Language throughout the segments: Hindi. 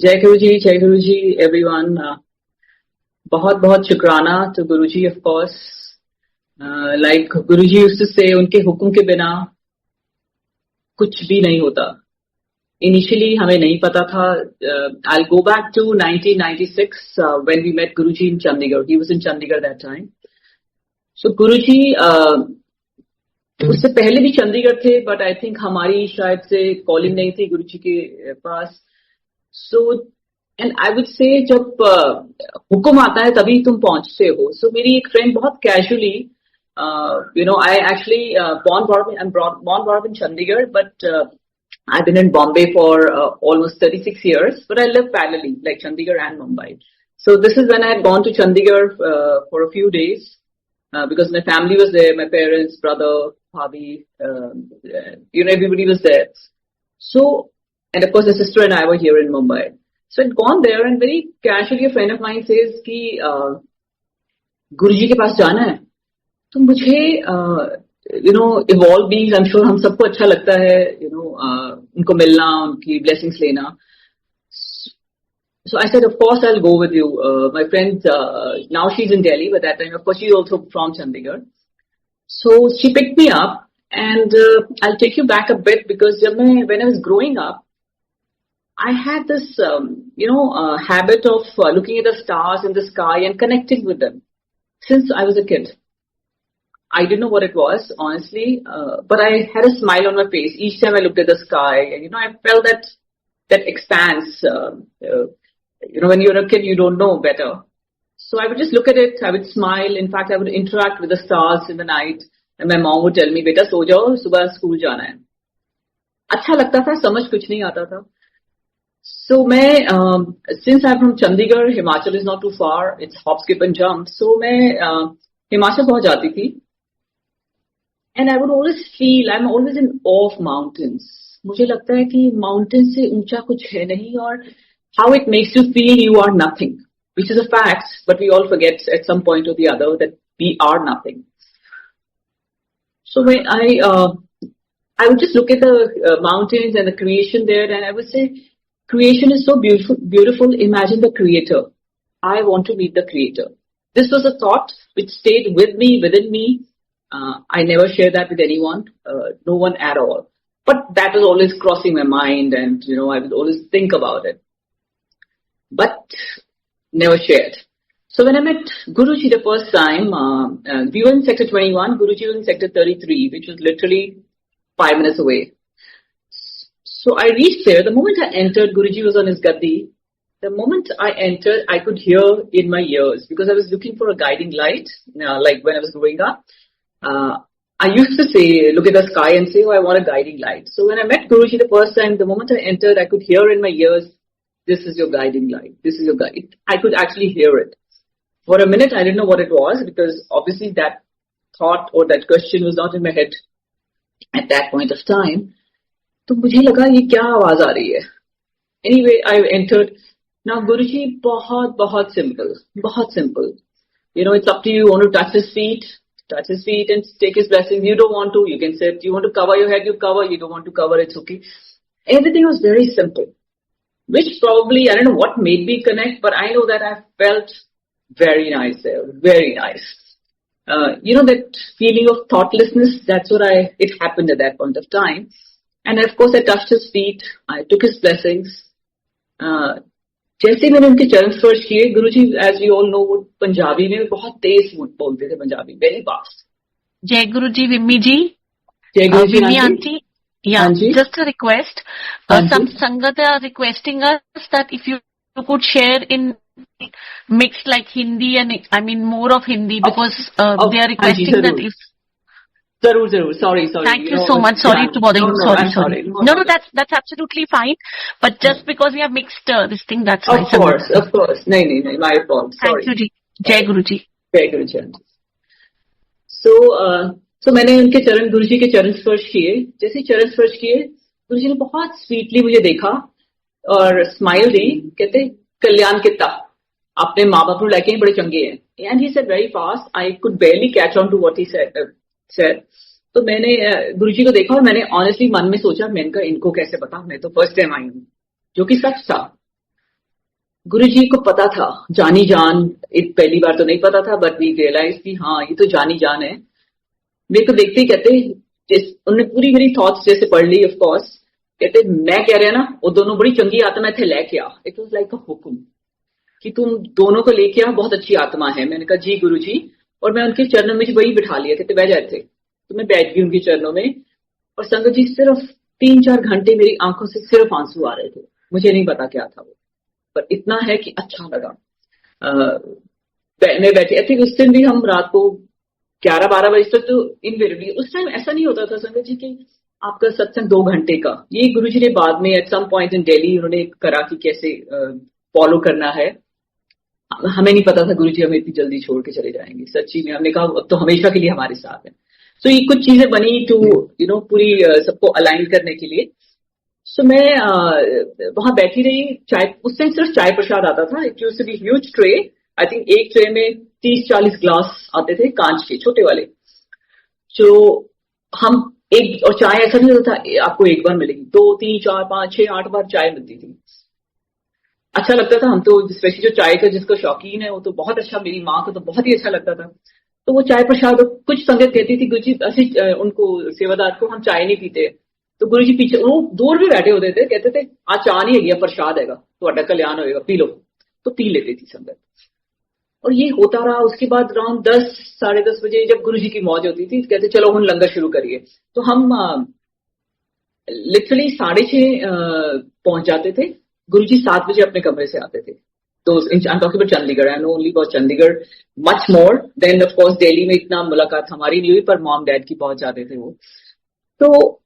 जय गुरु जी एवरीवन। बहुत बहुत शुक्राना तो गुरु जी ऑफ कोर्स। लाइक गुरु जी उससे उनके हुक्म के बिना कुछ भी नहीं होता। इनिशियली हमें नहीं पता था। I go back to 1996 when we met Guru ji in Chandigarh. He was in Chandigarh that time. So Guru ji उससे पहले भी चंडीगढ़ थे, बट आई थिंक हमारी शायद से कॉलिंग नहीं थी गुरु जी के पास। सो एंड आई वुड से जब हुक्म आता है तभी तुम पहुंचते हो। सो मेरी एक फ्रेंड बहुत casually, I actually born brought up in Chandigarh, but I've been in Bombay for almost 36 years, but I live parallelly, like Chandigarh and Mumbai. So this is when I had gone to Chandigarh for a few days because my family was there, my parents, brother, bhabhi, everybody was there. So, and of course, the sister and I were here in Mumbai. So I'd gone there, and very casually a friend of mine says कि गुरुजी के पास जाना है। तो मुझे evolve beings, I am sure हम सबको अच्छा लगता है उनको मिलना, उनकी ब्लेसिंग्स लेना। So I said, of course I'll go with you. My friend, now she's in Delhi, but that time of course she's also from Chandigarh. So she picked me up, and I'll take you back a bit because when I was growing up, I had this, habit of looking at the stars in the sky and connecting with them since I was a kid. I didn't know what it was, honestly, but I had a smile on my face each time I looked at the sky, and I felt that expanse. When you're a kid, you don't know better. So I would just look at it, I would smile. In fact, I would interact with the stars in the night, and my mom would tell me, "Beta, so jao, subah school jana hai." अच्छा लगता था, समझ कुछ नहीं आता था। So since I'm from Chandigarh, Himachal is not too far. It's hop, skip and jump. So मैं हिमाचल बहुत जाती थी, and I would always feel I'm always in awe of mountains. मुझे लगता है कि mountain से ऊंचा कुछ है नहीं, और how it makes you feel you are nothing, which is a fact, but we all forget at some point or the other that we are nothing. So when I would just look at the mountains and the creation there, and I would say, creation is so beautiful. Imagine the creator. I want to meet the creator. This was a thought which stayed within me. I never share that with anyone, no one at all. But that was always crossing my mind, and I would always think about it, but never shared. So when I met Guruji the first time, we were in Sector 21. Guruji was in Sector 33, which was literally 5 minutes away. So I reached there. The moment I entered, Guruji was on his gaddi. The moment I entered, I could hear in my ears, because I was looking for a guiding light, like when I was growing up. I used to say, look at the sky and say, oh, I want a guiding light. So when I met Guruji the first time, the moment I entered, I could hear in my ears, this is your guiding light. This is your guide. I could actually hear it. For a minute, I didn't know what it was, because obviously that thought or that question was not in my head at that point of time. तो मुझे लगा ये क्या आवाज आ रही है। Anyway, I entered. Now Guruji बहुत बहुत simple. It's up to you. You want to touch his feet and take his blessings. You don't want to, you can sit. You want to cover your head, you cover. You don't want to cover, it's okay. Everything was very simple, which probably, I don't know what made me connect, but I know that I felt very nice there, very nice. That feeling of thoughtlessness, that's what it happened at that point of time. And of course I touched his feet, I took his blessings. जैसे मैंने उनके चरण स्पर्श किए, गुरुजी as we all know, वो पंजाबी में बहुत तेज बोलते थे, पंजाबी very fast. जय गुरुजी विम्मी जी। जय Guruji Vimmi aunty, yeah, just a request. Some sangat are requesting us that if you could share in mixed like Hindi and more of Hindi, because they are requesting that if Zarur. Sorry. Thank you so much. Sorry to bother you. Sorry. No, that's absolutely fine. But just because we have mixed this thing, that's of course. No, my fault. Sorry. Thank you जी. जय गुरुजी। जय गुरुजी। So मैंने उनके गुरुजी के चरण स्पर्श किए। जैसे चरण स्पर्श किए, गुरुजी ने बहुत स्वीटली मुझे देखा और स्माइल दी। कहते, कल्याण किता अपने माँ बाप को लेके बड़े चंगे हैं। And he said very fast. I could barely catch on to what he said. तो मैंने गुरुजी को देखा और मैंने ऑनेस्टली मन में सोचा, मैंने कहा इनको कैसे पता, मैं तो फर्स्ट टाइम आई हूँ, जो कि सच था। गुरुजी को पता था, जानी जान, पहली बार तो नहीं पता था, बट वी रियलाइज कि हाँ ये तो जानी जान है। मेरे को देखते ही कहते, उन्होंने पूरी मेरी थॉट्स जैसे पढ़ ली, ऑफ कोर्स। कहते मैं कह रहा ना, वो दोनों बड़ी चंगी आत्मा थे, लेके आ। इट वाज लाइक अ हुक्म कि तुम दोनों को लेके आ, बहुत अच्छी आत्मा है। मैंने कहा जी गुरुजी, और मैं उनके चरणों में वही बिठा लिया, कहते बैठ जाते। तो मैं बैठ गई उनके चरणों में, और संगत जी सिर्फ 3-4 घंटे मेरी आंखों से सिर्फ आंसू आ रहे थे। मुझे नहीं पता क्या था वो, पर इतना है कि अच्छा लगा। मैं बैठी, आई थिंक उस दिन भी हम रात को 11-12 बजे तक तो इनवेरियबली, उस टाइम ऐसा नहीं होता था संगत जी कि आपका सत्संग 2 घंटे का। ये गुरुजी ने बाद में at some point in Delhi उन्होंने करा कि कैसे फॉलो करना है। हमें नहीं पता था गुरुजी हमें इतनी जल्दी छोड़ के चले जाएंगे। सच्ची में हमने कहा अब तो हमेशा के लिए हमारे साथ है। सो ये कुछ चीजें बनी टू पूरी सबको अलाइन करने के लिए। सो मैं वहां बैठी रही। चाय, उस टाइम सिर्फ चाय प्रसाद आता था। It used to be huge tray. I think एक ट्रे में 30-40 ग्लास आते थे, कांच के छोटे वाले। जो हम एक, और चाय ऐसा नहीं होता था आपको एक बार मिलेगी, 2, 3, 4, 5, 6, 8 बार चाय मिलती थी। अच्छा लगता था। हम तो स्पेशली जो चाय का जिसको शौकीन है वो तो बहुत अच्छा, मेरी माँ को तो बहुत ही अच्छा लगता था। तो वो चाय प्रसाद, कुछ संगत कहती थी गुरुजी ऐसे उनको सेवादार को हम चाय नहीं पीते। तो गुरुजी पीछे वो दूर भी बैठे होते थे, कहते थे आज चाह नहीं है, प्रसाद हैगा, तो कल्याण होएगा, पी लो। तो पी लेती थी संगत। और ये होता रहा। उसके बाद अराउंड 10, 10:30 बजे जब गुरुजी की मौज होती थी, कहते चलो हम लंगर शुरू करिए। तो हम लिटरली 6:30 पहुंच जाते थे। गुरुजी 7 बजे अपने कमरे से आते थे। तो I am talking about Chandigarh, I know only about Chandigarh, much more than of course Delhi में इतना मुलाकात हमारी नहीं हुई, पर मॉम डैड की पहुंच जाते थे वो। तो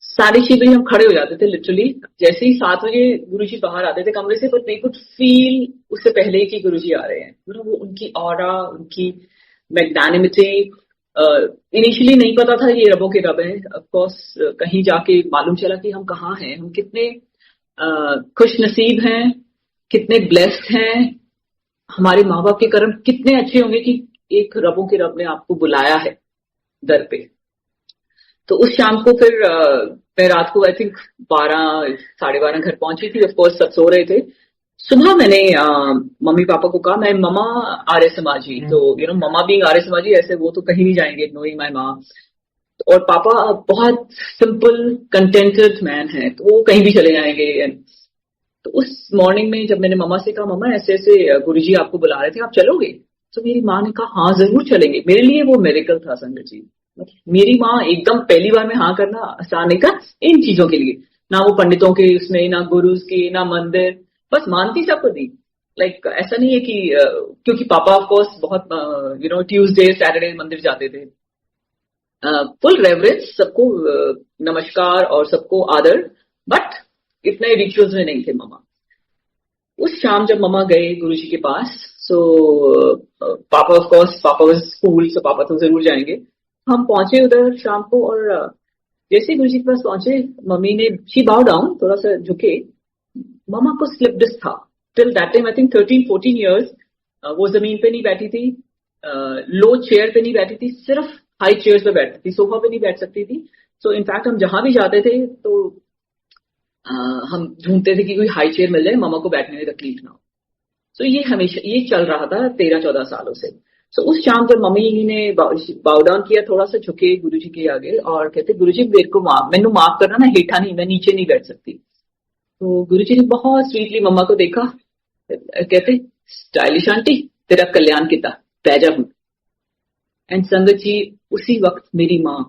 6:30 बजे हम खड़े हो जाते थे लिटरली। जैसे ही 7 बजे गुरुजी बाहर आते थे कमरे से, बट वी कुड फील उससे पहले ही कि गुरुजी आ रहे हैं। वो उनकी ऑरा, उनकी मैग्नानिमिटी, इनिशियली नहीं पता था ये रबों के रब हैं। ऑफ कोर्स कहीं जाके मालूम चला कि हम कहाँ हैं, हम कितने खुश नसीब हैं, कितने ब्लेस्ड हैं। हमारे माँ बाप के कर्म कितने अच्छे होंगे कि एक रबों के रब ने आपको बुलाया है दर पे। तो उस शाम को फिर मैं रात को आई थिंक 12, 12:30 घर पहुंची थी। ऑफ कोर्स सब सो रहे थे। सुबह मैंने मम्मी पापा को कहा, मैं ममा आर्य समाजी, तो ममा बीइंग आर्य समाजी, ऐसे वो तो कहीं नहीं जाएंगे, नोइंग माय माँ। और पापा बहुत सिंपल कंटेंटेड मैन है, तो वो कहीं भी चले जाएंगे। तो उस मॉर्निंग में जब मैंने ममा से कहा, ममा ऐसे ऐसे गुरुजी आपको बुला रहे थे, आप चलोगे? तो मेरी माँ ने कहा हाँ जरूर चलेंगे। मेरे लिए वो मेरेकल था संगत जी। मेरी माँ एकदम पहली बार में हाँ करना आसान नहीं था इन चीजों के लिए, ना वो पंडितों के उसमें, ना गुरुज के, ना मंदिर, बस मानती सबको दी। लाइक ऐसा नहीं है कि क्योंकि पापा ऑफ कोर्स बहुत ट्यूसडे सैटरडे मंदिर जाते थे। फुल रेवरेंस, सबको नमस्कार और सबको आदर, बट इतने रिचुअल्स में नहीं थे ममा। उस शाम जब ममा गए गुरुजी के पास, सो पापा ऑफ कोर्स, पापा वाज स्कूल, सो पापा तो जरूर जाएंगे। हम पहुंचे उधर शाम को, और जैसे गुरुजी के पास पहुंचे, मम्मी ने शी बाउ डाउन, थोड़ा सा झुके। ममा को स्लिप डिस्क था। Till that time I think 13-14 years वो जमीन पे नहीं बैठी थी, लो चेयर पे नहीं बैठी थी, सिर्फ हाई चेयर्स पे बैठती थी, सोफा पे नहीं बैठ सकती थी। सो इनफैक्ट हम जहां भी जाते थे तो हम ढूंढते थे कि कोई हाई चेयर मिल जाए, ममा को बैठने में तकलीफ ना हो। सो ये हमेशा ये चल रहा था 13-14 सालों से। सो उस शाम जब मम्मी ने बाउ डाउन किया, थोड़ा सा झुके गुरुजी के आगे और कहते, गुरुजी मेरे को मैनू माफ करना ना, हेठा नहीं, मैं नीचे नहीं बैठ सकती। तो गुरुजी ने बहुत स्वीटली मम्मा को देखा, कहते स्टाइलिश आंटी, तेरा कल्याण किता, बैजा हूं। एंड संगत जी उसी वक्त मेरी माँ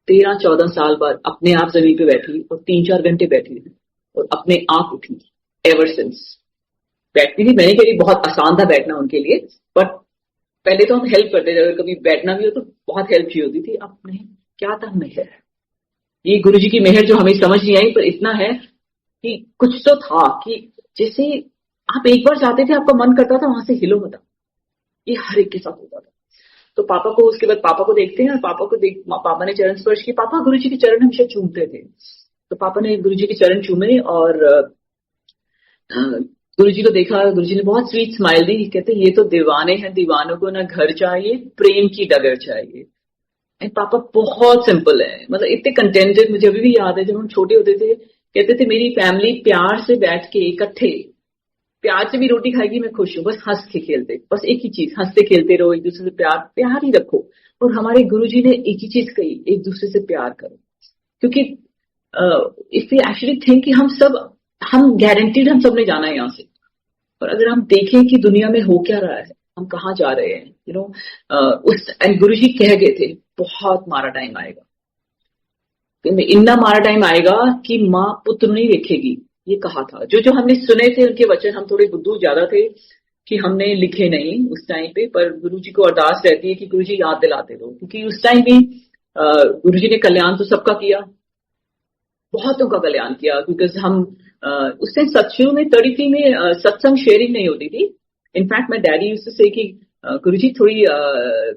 13-14 साल बाद अपने आप जमीन पे बैठी और 3-4 घंटे बैठी रही और अपने आप उठी। एवर सिंस बैठती थी। मैंने कह बहुत आसान था बैठना उनके लिए, बट पहले तो हम हेल्प करते थे, अगर कभी बैठना भी हो तो बहुत हेल्प चाहिए होती थी। अब नहीं, क्या था मेहर, ये गुरुजी की मेहर जो हमें समझ नहीं आई, पर इतना है कि कुछ तो था कि जैसे आप एक बार जाते थे, आपका मन करता था वहां से हिलो मत। ये हर एक के साथ होता था। तो पापा को, उसके बाद पापा को देखते हैं, पापा को पापा ने चरण स्पर्श किया। पापा गुरुजी के चरण हमेशा चूमते थे, तो पापा ने गुरुजी के चरण चूमे और गुरुजी को देखा। गुरुजी ने बहुत स्वीट स्माइल दी, कहते ये तो दीवाने हैं, दीवानों को ना घर चाहिए, प्रेम की डगर चाहिए। एंड पापा बहुत सिंपल है, मतलब इतने कंटेंटेड। मुझे अभी भी याद है जब हम छोटे होते थे, कहते थे मेरी फैमिली प्यार से बैठ के इकट्ठे प्यार से भी रोटी खाएगी मैं खुश हूँ, बस हंस के खेलते, बस एक ही चीज, हंसते खेलते रहो, एक दूसरे से प्यार ही रखो। और हमारे गुरुजी ने एक ही चीज कही, एक दूसरे से प्यार करो। क्योंकि इफ यू एक्चुअली थिंक कि हम गारंटीड हम सब ने जाना है यहाँ से, और अगर हम देखें कि दुनिया में हो क्या रहा है, हम कहाँ जा रहे हैं, यू नो, एंड गुरुजी कह गए थे बहुत मारा टाइम आएगा, इतना मारा टाइम आएगा कि माँ पुत्र नहीं देखेगी, ये कहा था। जो हमने सुने थे उनके वचन, हम थोड़े बुद्धू ज्यादा थे कि हमने लिखे नहीं उस टाइम पे, पर गुरुजी को अरदास रहती है कि गुरुजी याद दिलाते रहो, क्योंकि उस टाइम भी गुरुजी ने कल्याण तो सबका किया, बहुतों का कल्याण किया। बिकॉज हम उस टाइम सत्संग में 33 में सत्संग शेयरिंग नहीं होती थी। इनफैक्ट मैं डैडी यूज्ड टू से कि गुरुजी थोड़ी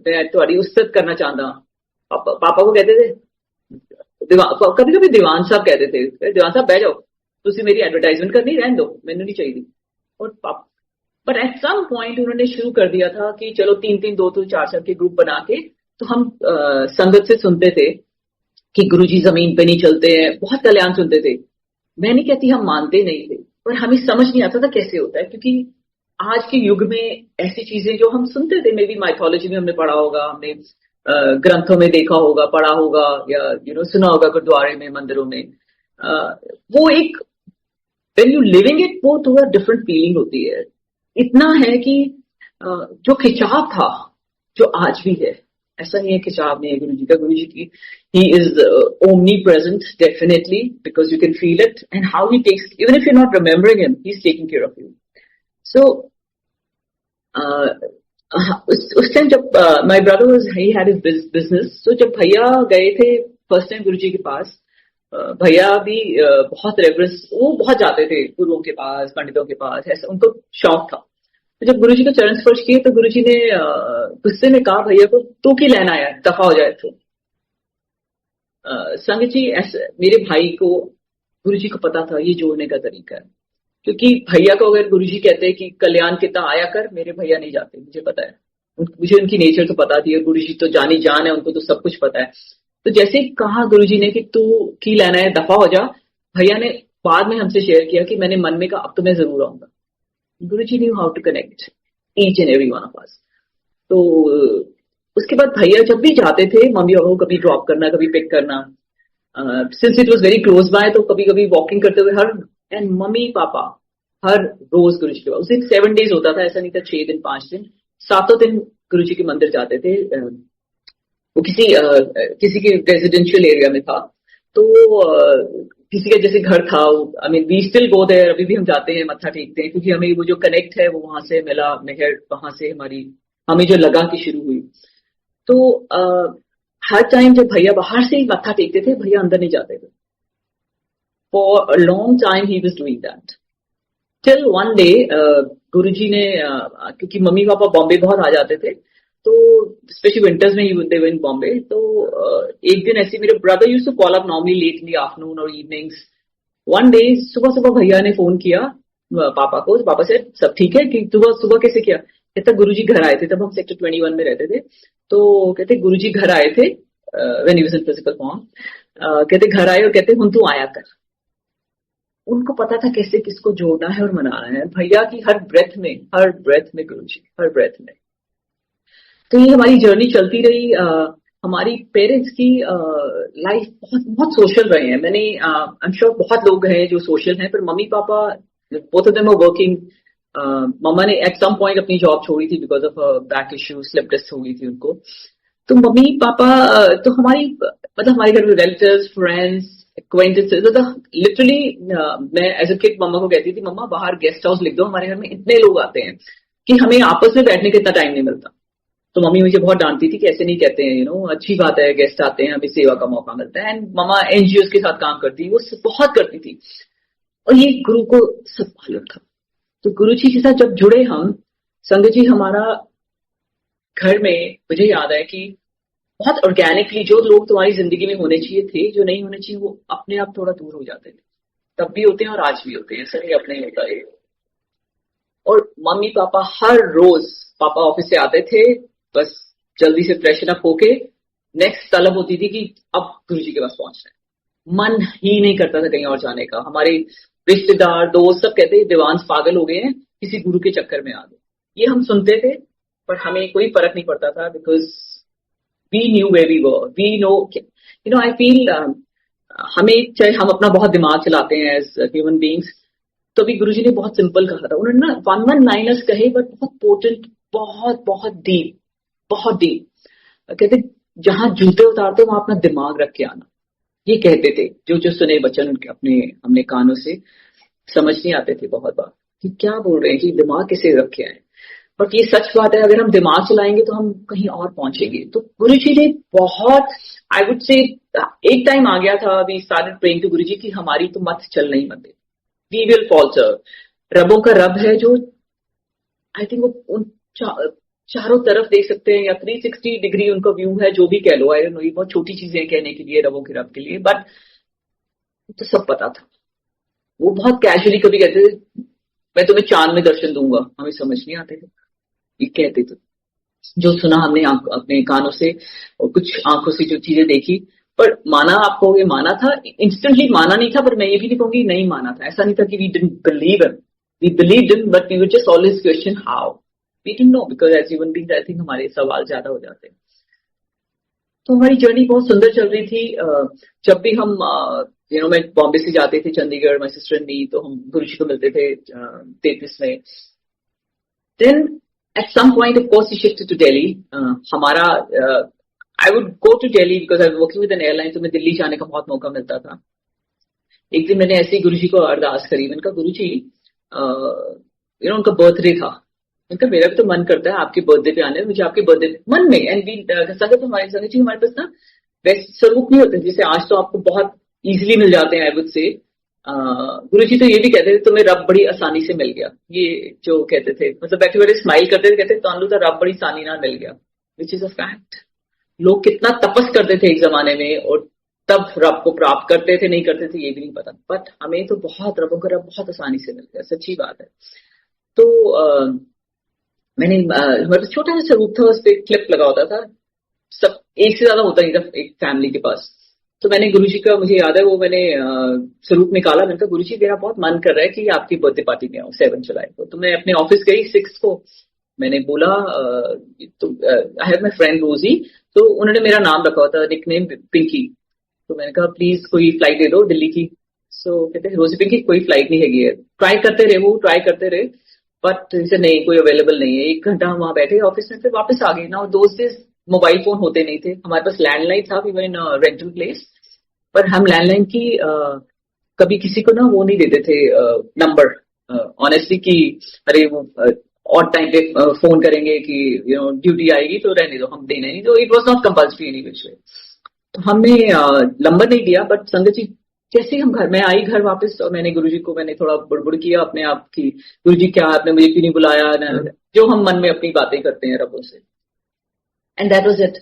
मैं थोड़ी उस्सत करना चाहता, पापा को कहते थे, कभी कभी दीवान साहब कहते थे, दीवान साहब बह जाओ, तुसी मेरी एडवर्टाइजमेंट करनी, रहने दो, मैंने नहीं चाहिए। और बट एट सम पॉइंट उन्होंने शुरू कर दिया था कि चलो 3-3, 2-2, 4-4 के ग्रुप बना के, तो हम संगत से सुनते थे कि गुरुजी जमीन पे नहीं चलते हैं, बहुत कल्याण सुनते थे। मैं नहीं कहती हम मानते नहीं थे, पर हमें समझ नहीं आता था कैसे होता है, क्योंकि आज के युग में ऐसी चीजें जो हम सुनते थे, मे बी माइथोलॉजी में हमने पढ़ा होगा, हमने ग्रंथों में देखा होगा, पढ़ा होगा, या सुना होगा गुरुद्वारे में, मंदिरों में, वो एक व्हेन यू लिविंग इट, वो थोड़ा डिफरेंट फीलिंग होती है। इतना है कि जो खिंचाव था, जो आज भी है, ऐसा नहीं है खिंचाव नहीं है गुरुजी का। गुरुजी की he is omnipresent definitely, because you can feel it, and how he takes, even if you not remembering him, he is taking care of you. So उस टाइम जब my brother was, he had his business, तो जब भैया गए थे फर्स्ट टाइम गुरुजी के पास, भैया भी बहुत रेवरेंस, वो बहुत जाते थे गुरुओं के पास, पंडितों के पास, ऐसा उनको शौक था। तो जब गुरुजी को चरण स्पर्श किए तो गुरुजी ने गुस्से में कहा भैया को, तू की लेना आया, दफा हो जाए। तो संगत जी, मेरे भाई को गुरुजी को पता था ये जोड़ने का तरीका है, क्योंकि भैया को अगर गुरुजी कहते हैं कि कल्याण कितना आया कर, मेरे भैया नहीं जाते, मुझे पता है, मुझे उनकी नेचर तो पता थी, और गुरुजी तो जानी जान है, उनको तो सब कुछ पता है। तो जैसे ही कहा गुरुजी ने कि तू की लेना है, दफा हो जा, भैया ने बाद में हमसे शेयर किया कि मैंने मन में कहा अब तो मैं जरूर आऊंगा। Guruji knew how to connect each and every one of us. तो उसके बाद भैया जब भी जाते थे, मम्मी को कभी ड्रॉप करना, कभी पिक करना, since it was very close by, तो कभी कभी वॉकिंग करते हुए एंड मम्मी पापा हर रोज गुरुजी के पास, उस दिन 7 days होता था, ऐसा नहीं था 6 दिन 5 दिन, 7 दिन गुरुजी के मंदिर जाते थे। वो किसी के रेजिडेंशियल एरिया में था, तो किसी का जैसे घर था, I mean we still go there, अभी भी हम जाते हैं, मत्था टेकते हैं, क्योंकि हमें वो जो कनेक्ट है वो वहां से मिला, मेहर वहां से हमें जो लगा की शुरू हुई। तो हर टाइम जब भैया बाहर से ही मत्था टेकते थे, भैया अंदर नहीं जाते थे। For a long time he was doing that, till one day Guruji ने, क्योंकि मम्मी पापा बॉम्बे बहुत आ जाते थे, तो स्पेशली विंटर्स में दे वर इन बॉम्बे, तो एक दिन ऐसे मेरे brother used to call up normally late in the afternoon और इवनिंग्स। वन डे सुबह सुबह भैया ने फोन किया पापा को, पापा से सब ठीक है, कि सुबह कैसे किया, कहता गुरुजी घर आए थे, तब हम सेक्टर 21 में रहते थे, तो कहते गुरुजी घर आए थे when he was in physical form, कहते घर आए और कहते हुन तू आया कर। उनको पता था कैसे किसको जोड़ना है और मनाना है। भैया की हर ब्रेथ में गुरुजी, हर ब्रेथ में। तो ये हमारी जर्नी चलती रही। हमारी पेरेंट्स की लाइफ बहुत सोशल रहे हैं। मैंने आई एम श्योर बहुत लोग हैं जो सोशल हैं, पर mummy papa both of them are working. Mama ने एट सम पॉइंट अपनी जॉब छोड़ी थी because of back issue, slip disc हो गई थी उनको। तो मम्मी पापा तो हमारे घर में रिलेटिव्स, फ्रेंड्स, एक्वेंटेंसेस, लिटरली मैं एज अ किड मम्मा को कहती थी, मम्मा बाहर गेस्ट हाउस लिख दो, हमारे घर में इतने लोग आते हैं कि हमें आपस में बैठने का इतना टाइम नहीं मिलता। तो मम्मी मुझे बहुत डांटती थी कि ऐसे नहीं कहते हैं, अच्छी बात है, गेस्ट आते हैं, हमें सेवा का मौका मिलता है। एंड मम्मा एनजीओ के साथ काम करती, वो बहुत करती थी, और ये गुरु को सब मालूम था। तो गुरु जी के साथ जब जुड़े हम, संगत जी, हमारा घर में मुझे याद है कि बहुत ऑर्गेनिकली जो लोग तुम्हारी जिंदगी में होने चाहिए थे, जो नहीं होने चाहिए, वो अपने आप थोड़ा दूर हो जाते थे। तब भी होते हैं और आज भी होते हैं, ऐसा नहीं अपने होता है। और मम्मी पापा हर रोज, पापा ऑफिस से आते थे, बस जल्दी से फ्रेशन अप होके नेक्स्ट तलब होती थी कि अब गुरुजी के पास पहुंचना है। मन ही नहीं करता था कहीं और जाने का। हमारे रिश्तेदार, दोस्त सब कहते हैं दीवान पागल हो गए हैं, किसी गुरु के चक्कर में आ गए। ये हम सुनते थे पर हमें कोई फर्क नहीं पड़ता था, because we knew where we were, we know, you know, I feel हमें, चाहे हम अपना बहुत दिमाग चलाते हैं एज ह्यूमन बींग्स, तो अभी गुरुजी ने बहुत सिंपल कहा था, उन्होंने ना 1 1 लाइनर्स कहे बट बहुत पोटेंट, बहुत डीप, बहुत डीप। कहते जहां जूते उतारते वहां अपना दिमाग रख के आना, ये कहते थे। जो सुने वचन उनके हमने कानों से समझ नहीं आते थे बहुत बार कि क्या बोल रहे हैं, कि दिमाग किसे रख के आए। बट ये सच बात है, अगर हम दिमाग चलाएंगे तो हम कहीं और पहुंचेंगे। तो गुरुजी ने बहुत, आई वुड से, एक टाइम आ गया था, वी स्टार्टेड प्रेइंग टू गुरुजी कि हमारी तो मत चल नहीं मत, वी विल फॉल्टर। रबों का रब है जो, आई थिंक वो उन चारों तरफ देख सकते हैं, या 360 डिग्री उनका व्यू है, जो भी कह लो। आई डोंट नो, ये बहुत छोटी चीजें कहने के लिए रबों के रब के लिए, बट तो सब पता था। वो बहुत कैजुअली कभी कहते थे मैं तुम्हें चांद में दर्शन दूंगा, हमें समझ नहीं आते थे, ये कहते थे। जो सुना हमने अपने कानों से और कुछ आंखों से जो चीजें देखी, पर माना, आपको ये माना था, इंस्टेंटली माना नहीं था, पर मैं ये भी नहीं कहूंगी नहीं माना था। ऐसा नहीं था कि we didn't believe him, we believed him, but we would just always question how, we didn't know, because as human beings I think हमारे सवाल ज्यादा हो जाते हैं। तो हमारी जर्नी बहुत सुंदर चल रही थी। जब भी हम मैं बॉम्बे से जाते थे Chandigarh, my sister and me, तो हम गुरुजी को मिलते थे 33 में। Then at some point of course we shifted to Delhi. हमारा I would go to Delhi because I was working with an airline, तो मैं दिल्ली जाने का बहुत मौका मिलता था। एक दिन मैंने ऐसे ही गुरुजी को अरदास करी, मैंने कहा गुरुजी, उनका बर्थडे था, मैंने कहा मेरा भी तो मन करता है आपके बर्थडे पे आने, मुझे आपके बर्थडे मन में, एंड वी संगत हमारे संगत जी हमारे पास ना वैसे स्वरूप नहीं होते, जैसे आज तो आपको बहुत इजीली मिल जाते हैं। आई वुड से गुरुजी तो ये भी कहते थे तुम्हें रब बड़ी आसानी से मिल गया, ये जो कहते थे, मतलब बैठे बैठे स्माइल करते थे, कहते तानू तो रब बड़ी आसानी ना मिल गया, विच इज अ फैक्ट। लोग कितना तपस करते थे एक जमाने में, और तब रब को प्राप्त करते थे, नहीं करते थे ये भी नहीं पता, बट हमें तो बहुत रबों का रब बहुत आसानी से मिल गया, सच्ची बात है। तो मैंने हमारा छोटा सा स्वरूप था, उस पर क्लिप लगा होता था, सब एक से ज्यादा होता नहीं था एक फैमिली के पास। तो मैंने गुरुजी का, मुझे याद है वो मैंने स्वरूप निकाला, मैंने कहा गुरुजी मेरा बहुत मन कर रहा है कि आपकी बर्थडे पार्टी में आऊं 7 जुलाई को। तो मैं अपने ऑफिस गई 6 को, मैंने बोला आई हैव माय फ्रेंड रोजी, तो उन्होंने मेरा नाम रखा हुआ था, निकनेम पिंकी। तो मैंने कहा प्लीज कोई फ्लाइट दे दो दिल्ली की। सो कहते हैं रोजी पिंकी कोई फ्लाइट नहीं हैगी है। ट्राई करते रहे, वो ट्राई करते रहे, बट इसे नहीं, कोई अवेलेबल नहीं है। 1 घंटा हम वहां बैठे ऑफिस में, फिर वापस आ गए ना। दोस्त से मोबाइल फोन होते नहीं थे, हमारे पास लैंडलाइन था, we were in rental place, पर हम लैंडलाइन की कभी किसी को ना वो नहीं देते थे नंबर, ऑनेस्टली, कि अरे वो और टाइम पे फोन करेंगे कि ड्यूटी आएगी तो रहने दो, हम देना नहीं। तो it was not compulsory any which way. तो हमने नंबर नहीं दिया, बट संगत जी जैसे ही हम घर में आई, घर वापस, और मैंने गुरुजी को मैंने थोड़ा बुड़बुड़ किया अपने आप की, गुरुजी क्या आपने मुझे क्यों नहीं बुलाया, जो हम मन में अपनी बातें करते हैं रबों से। And that was it.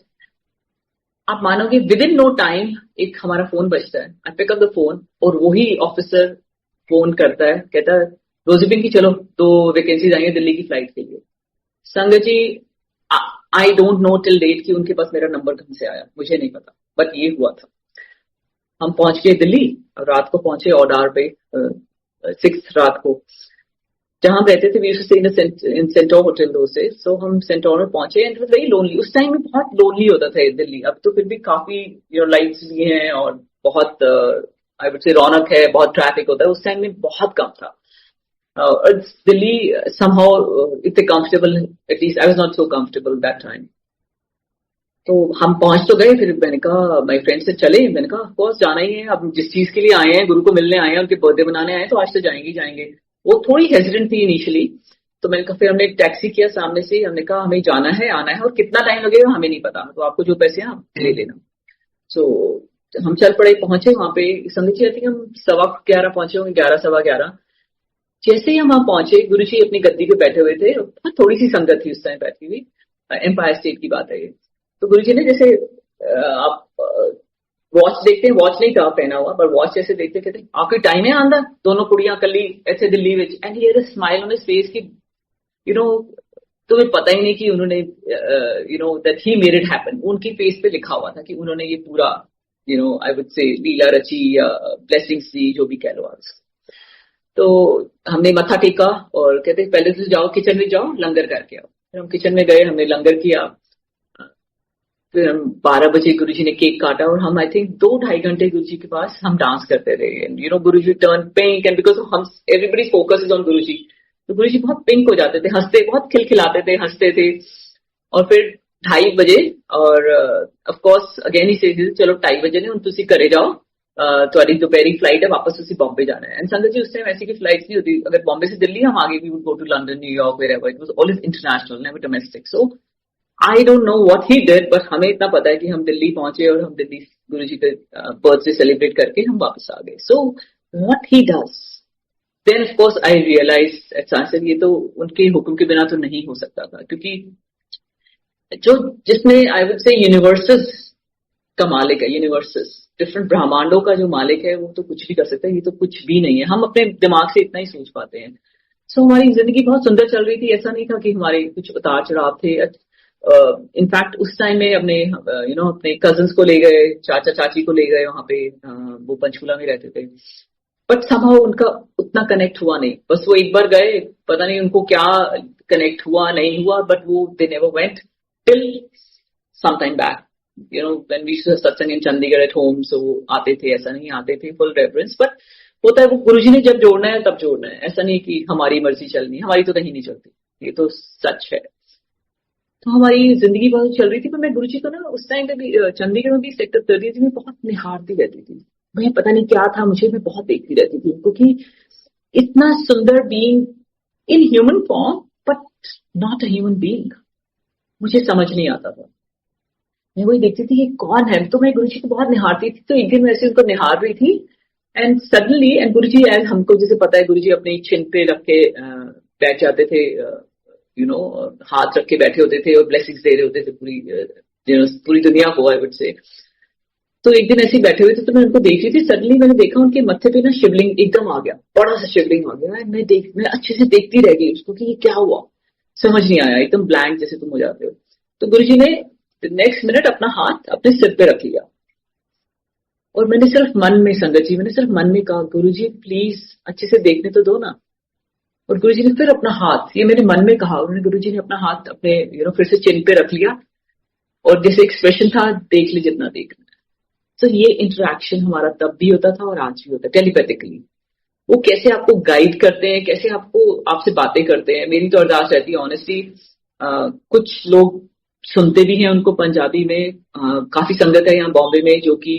आप मानोगे विद इन नो टाइम एक हमारा फोन बजता है, I pick up the phone, और वही ऑफिसर फोन करता है, कहता है रोजी पिंकी चलो 2 वैकेंसीज आई हैं दिल्ली की फ्लाइट के लिए। Sangat ji I don't know till date कि उनके पास मेरा नंबर कहां से आया, मुझे नहीं पता, बट ये हुआ था। हम पहुंच गए दिल्ली, रात को पहुंचे ओडार पे 6 रात को, जहां रहते थे, we used to stay in Centaur hotel दो से। सो हम सेंटोर में पहुंचे, and it was very lonely. उस टाइम में बहुत लोनली होता था दिल्ली, अब तो फिर भी काफी लाइट्स भी हैं और बहुत आई वुड से रौनक है, बहुत ट्रैफिक होता है, उस टाइम में बहुत कम था। दिल्ली समहाउ इतने comfortable, at least I was not so comfortable that time. तो हम पहुंच तो गए, फिर मैंने कहा माय फ्रेंड से चले, मैंने कहा ऑफ कोर्स जाना ही है, अब जिस चीज के लिए आए हैं, गुरु को मिलने आए हैं, उनके बर्थडे बनाने आए हैं, तो आज तो जाएंगे। वो थोड़ी हेजिटेंट थी इनिशियली, तो मैंने कहा, फिर हमने एक टैक्सी किया सामने से, हमने कहा हमें जाना है, आना है, और कितना टाइम लगेगा हमें नहीं पता, तो आपको जो पैसे हैं आप ले लेना। सो हम चल पड़े, पहुंचे वहां पे, संगत जी आई थिंक हम 11:15 पहुंचे होंगे, 11 सवा 11। जैसे ही हम वहां पहुंचे, गुरु जी अपनी गद्दी पे बैठे हुए थे, थोड़ी सी संगत थी उस टाइम बैठी हुई, एम्पायर स्टेट की बात है ये। तो गुरु जी ने जैसे आप वॉच देखते हैं, वॉच नहीं था पहना हुआ, पर वॉच जैसे देखते कहते आपके टाइम है आंदा, दोनों कुड़ियां कली ऐसे दिल्ली विच, and he had a smile on his face की तुम्हें पता ही नहीं कि उन्होंने that he made it happen. उनकी फेस पे लिखा हुआ था कि उन्होंने ये पूरा आई वुड से लीला रची या ब्लेसिंग्स दी, जो भी कह लो आप। तो हमने मत्था टेका और कहते पहले तो जाओ किचन में जाओ लंगर करके आओ। फिर हम किचन में गए, हमने लंगर किया। फिर हम 12 बजे गुरुजी ने केक काटा और हम आई थिंक 2-2.5 घंटे गुरुजी के पास हम डांस करते रहे। You know Guruji turn pink and because हम एवरीबडी फोकस इज ऑन गुरुजी, तो गुरुजी बहुत पिंक हो जाते थे, हंसते, बहुत खिलखिलाते थे, हंसते थे। और फिर 2:30 बजे और ऑफ कोर्स अगेन ही से चलो 2:30 बजे ने ਹੁਣ ਤੁਸੀਂ ਘਰੇ जाओ, तुम्हारी दोपहरी फ्लाइट है, वापस उसी बॉम्बे जाना है। एंड संगत जी उस टाइम ऐसी की फ्लाइट नहीं होती, अगर बॉम्बे से दिल्ली हम आगे we would go to London, New York, wherever, it was always international, never domestic. So I don't know what he did, but हमें इतना पता है कि हम दिल्ली पहुंचे और हम दिल्ली गुरुजी के बर्थडे सेलिब्रेट करके हम वापस आ गए। So what he does, then of course I realise sir ये तो उनके हुक्म के बिना तो नहीं हो सकता था, क्योंकि जो जिसने आई वुड से यूनिवर्सेस का मालिक है, यूनिवर्सेस डिफरेंट ब्रह्मांडों का जो मालिक है, वो तो कुछ भी कर सकता है, ये तो कुछ भी नहीं है। हम अपने दिमाग से इतना ही सोच पाते हैं। सो हमारी जिंदगी बहुत सुंदर चल रही थी, ऐसा नहीं था कि हमारे कुछ उतार चढ़ाव थे। इनफैक्ट उस टाइम में अपने अपने कजिन्स को ले गए, चाचा चाची को ले गए वहां पे, वो पंचकूला में रहते थे, बट समहाउ उनका उतना कनेक्ट हुआ नहीं। बस वो एक बार गए, पता नहीं उनको क्या कनेक्ट हुआ नहीं हुआ, बट वो they never went till some time back. when we used to satsang in Chandigarh at home, so आते थे, ऐसा नहीं आते थे, full reverence, but होता है वो गुरुजी ने जब जोड़ना है तब जोड़ना है, ऐसा नहीं कि हमारी मर्जी चलनी, हमारी तो कहीं नहीं चलती, ये तो सच है। तो हमारी जिंदगी बहुत चल रही थी, पर मैं गुरुजी को ना उस टाइम पे भी चंडीगढ़ में भी सेक्टर 33 में बहुत निहारती रहती थी। मैं पता नहीं क्या था मुझे, मैं बहुत देखती रहती थी, क्योंकि इतना सुंदर being in human form but not a human being, मुझे समझ नहीं आता था। मैं वही देखती थी ये कौन है, तो मैं गुरुजी को बहुत निहारती थी। तो एक दिन वैसे उनको निहार रही थी and suddenly, and Guruji as हमको जैसे पता है, गुरुजी अपनी चिन पे रख के बैठ जाते थे, हाथ रख के बैठे होते थे और ब्लेसिंग्स दे रहे होते थे पूरी दुनिया को, आई वुड से। तो एक दिन ऐसे ही बैठे हुए थे, तो मैं उनको देख रही थी, सडनली मैंने देखा उनके मत्थे पे ना शिवलिंग एकदम आ गया, बड़ा सा शिवलिंग आ गया। मैं अच्छे से देखती रह गई उसको कि ये क्या हुआ, समझ नहीं आया, एकदम ब्लैंक जैसे तुम हो जाते हो। तो गुरुजी ने नेक्स्ट मिनट अपना हाथ अपने सिर पे रख लिया और मैंने सिर्फ मन में, संगत जी, मैंने सिर्फ मन में कहा, गुरुजी प्लीज अच्छे से देखने तो दो ना। और गुरुजी ने फिर अपना हाथ, ये मैंने मन में कहा, उन्होंने गुरुजी ने अपना हाथ अपने फिर से चिन पे रख लिया और जैसे एक्सप्रेशन था, देख ली जितना देखना है। तो ये इंटरेक्शन हमारा तब भी होता था और आज भी होता है, टेलीपैथिकली। वो कैसे आपको गाइड करते हैं, कैसे आपसे बातें करते हैं। मेरी तो अरदास रहती है ऑनेस्टली, कुछ लोग सुनते भी हैं उनको पंजाबी में, काफी संगत है यहाँ बॉम्बे में जो कि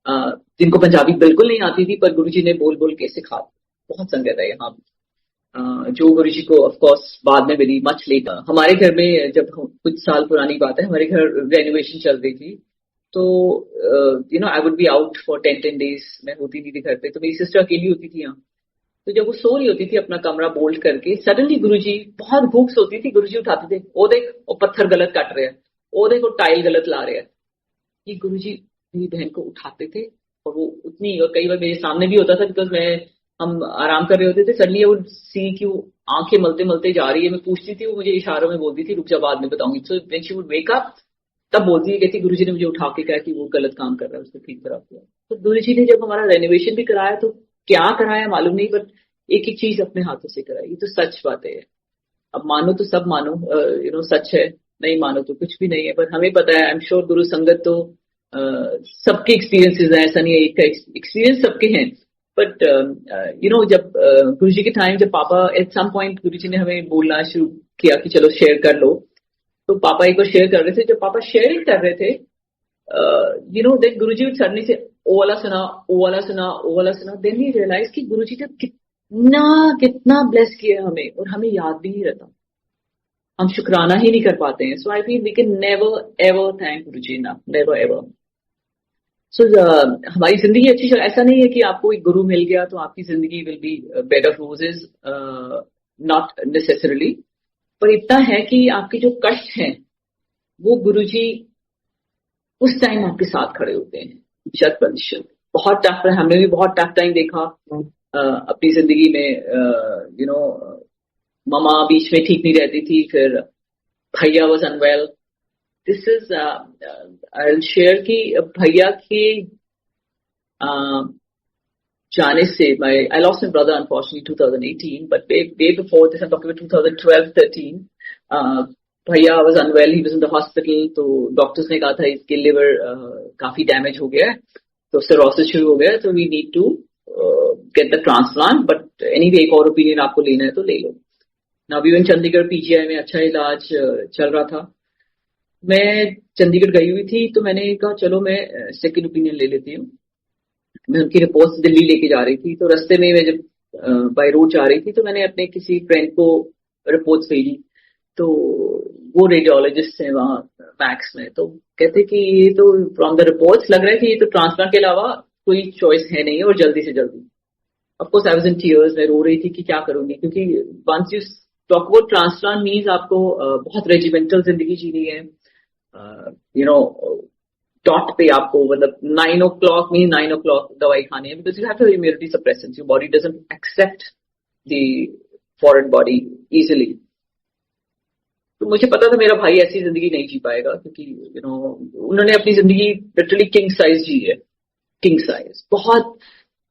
जिनको पंजाबी बिल्कुल नहीं आती थी, पर गुरुजी ने बोल बोल के सिखा, बहुत संगत है यहाँ जो गुरुजी को ऑफ कोर्स बाद में मिली मच लेट। हमारे घर में जब कुछ साल पुरानी बात है, हमारे घर रेनोवेशन चल रही थी, तो I would be out for 10 days, मैं होती नहीं थी घर पे, तो मेरी सिस्टर अकेली होती थी यहाँ। तो जब वो सो रही होती थी अपना कमरा बोल्ट करके, सडनली गुरुजी, बहुत भूख सोती थी, गुरुजी उठाते थे, ओ देख वो पत्थर गलत काट रहे हैं, ओ देख वो टाइल गलत ला रहे हैं। ये गुरुजी मेरी बहन को उठाते थे और वो उतनी, और कई बार मेरे सामने भी होता था, बिकॉज हम आराम कर रहे होते थे, सडनली वो सी कि वो आंखें मलते मलते जा रही है। मैं पूछती थी, वो मुझे इशारों में बोलती थी, रुक जा बाद में बताऊंगी। So when she would wake up, तब बोलती है, कहती गुरुजी ने मुझे उठा के कहा कि वो गलत काम कर रहा है, उसको ठीक करा दिया। तो गुरुजी ने जब हमारा रेनोवेशन भी कराया, तो क्या कराया मालूम नहीं, बट एक एक चीज अपने हाथों से कराई। ये तो सच बात है। अब मानो तो सब मानो, सच है, नहीं मानो तो कुछ भी नहीं है। पर हमें पता है, आई एम श्योर गुरु संगत तो सबके एक्सपीरियंसेस हैं, ऐसा नहीं है एक का एक्सपीरियंस सबके हैं। बट जब गुरुजी के टाइम, जब पापा एट सम पॉइंट गुरुजी ने हमें बोलना शुरू किया कि चलो शेयर कर लो, तो पापा एक बार शेयर कर रहे थे। जब पापा शेयरिंग कर रहे थे, देन गुरुजी सडनली से ओ वाला सुना, ओ वाला सुना, ओ वाला सुना। देन वी रियलाइज कि गुरुजी ने कितना ब्लेस किया हमें, और हमें याद भी नहीं रहता, हम शुक्राना ही नहीं कर पाते हैं। So I feel we can never ever thank Guruji ना, नेवर एवर। सो हमारी जिंदगी अच्छी चल, ऐसा नहीं है कि आपको एक गुरु मिल गया तो आपकी जिंदगी will be bed of roses, not necessarily. पर इतना है कि आपके जो कष्ट हैं वो गुरुजी उस टाइम आपके साथ खड़े होते हैं, 100%। बहुत टफ है, हमने भी बहुत टफ टाइम देखा अपनी जिंदगी में। ममा बीच में ठीक नहीं रहती थी, फिर भैया was unwell. This is I will share कि भैया की जाने से I lost my brother unfortunately 2018, but way before this I'm talking about 2012-13. भैया was unwell, he was in the hospital, तो डॉक्टर्स ने कहा था इसके लिवर काफी डैमेज हो गया है, तो सिरोसिस शुरू हो गया है, तो we need to get the transplant, but anyway एक और ओपिनियन आपको लेना है तो ले लो. Now we went Chandigarh PGI में अच्छा इलाज चल रहा था. मैं चंडीगढ़ गई हुई थी तो मैंने कहा चलो मैं सेकंड ओपिनियन ले लेती हूँ. मैं उनकी रिपोर्ट्स दिल्ली लेके जा रही थी, तो रास्ते में मैं जब बाय रोड जा रही थी तो मैंने अपने किसी फ्रेंड को रिपोर्ट्स भेजी. तो वो रेडियोलॉजिस्ट है वहाँ मैक्स में, तो कहते कि ये तो फ्रॉम द रिपोर्ट्स लग रहा है कि ये तो ट्रांसप्लांट के अलावा कोई चॉइस है नहीं और जल्दी से जल्दी. Of course I was in tears, मैं रो रही थी कि क्या करूंगी, क्योंकि once you talk about transplant means आपको बहुत रेजिमेंटल जिंदगी जीनी है. डॉट पे आपको मतलब 9 o'clock मीन 9 o'clock दवाई खानी है, because you have to immunity suppressants, your body doesn't accept the foreign body easily. तो मुझे पता था मेरा भाई ऐसी जिंदगी नहीं जी पाएगा, क्योंकि उन्होंने अपनी जिंदगी लिटरली किंग साइज जी है, किंग साइज. बहुत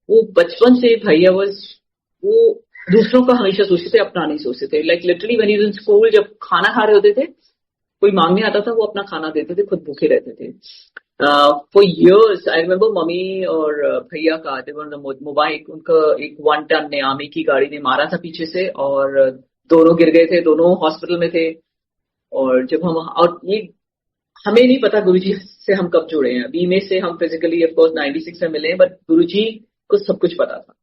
वो बचपन से भैया वो दूसरों का हमेशा सोचते थे, अपना नहीं सोचते थे. Like literally when he was in school, जब खाना खा रहे होते थे, कोई मांगने आता था, वो अपना खाना देते थे, खुद भूखे रहते थे. For years I remember mummy और भैया का मोबाइल, उनका एक 1 ton ने आर्मी की गाड़ी ने मारा था पीछे से, और दोनों गिर गए थे, दोनों हॉस्पिटल में थे. और जब हम, और ये हमें नहीं पता गुरुजी से हम कब जुड़े हैं. अभी में से हम फिजिकली ऑफ कोर्स 96 में मिले हैं, बट गुरुजी को सब कुछ पता था.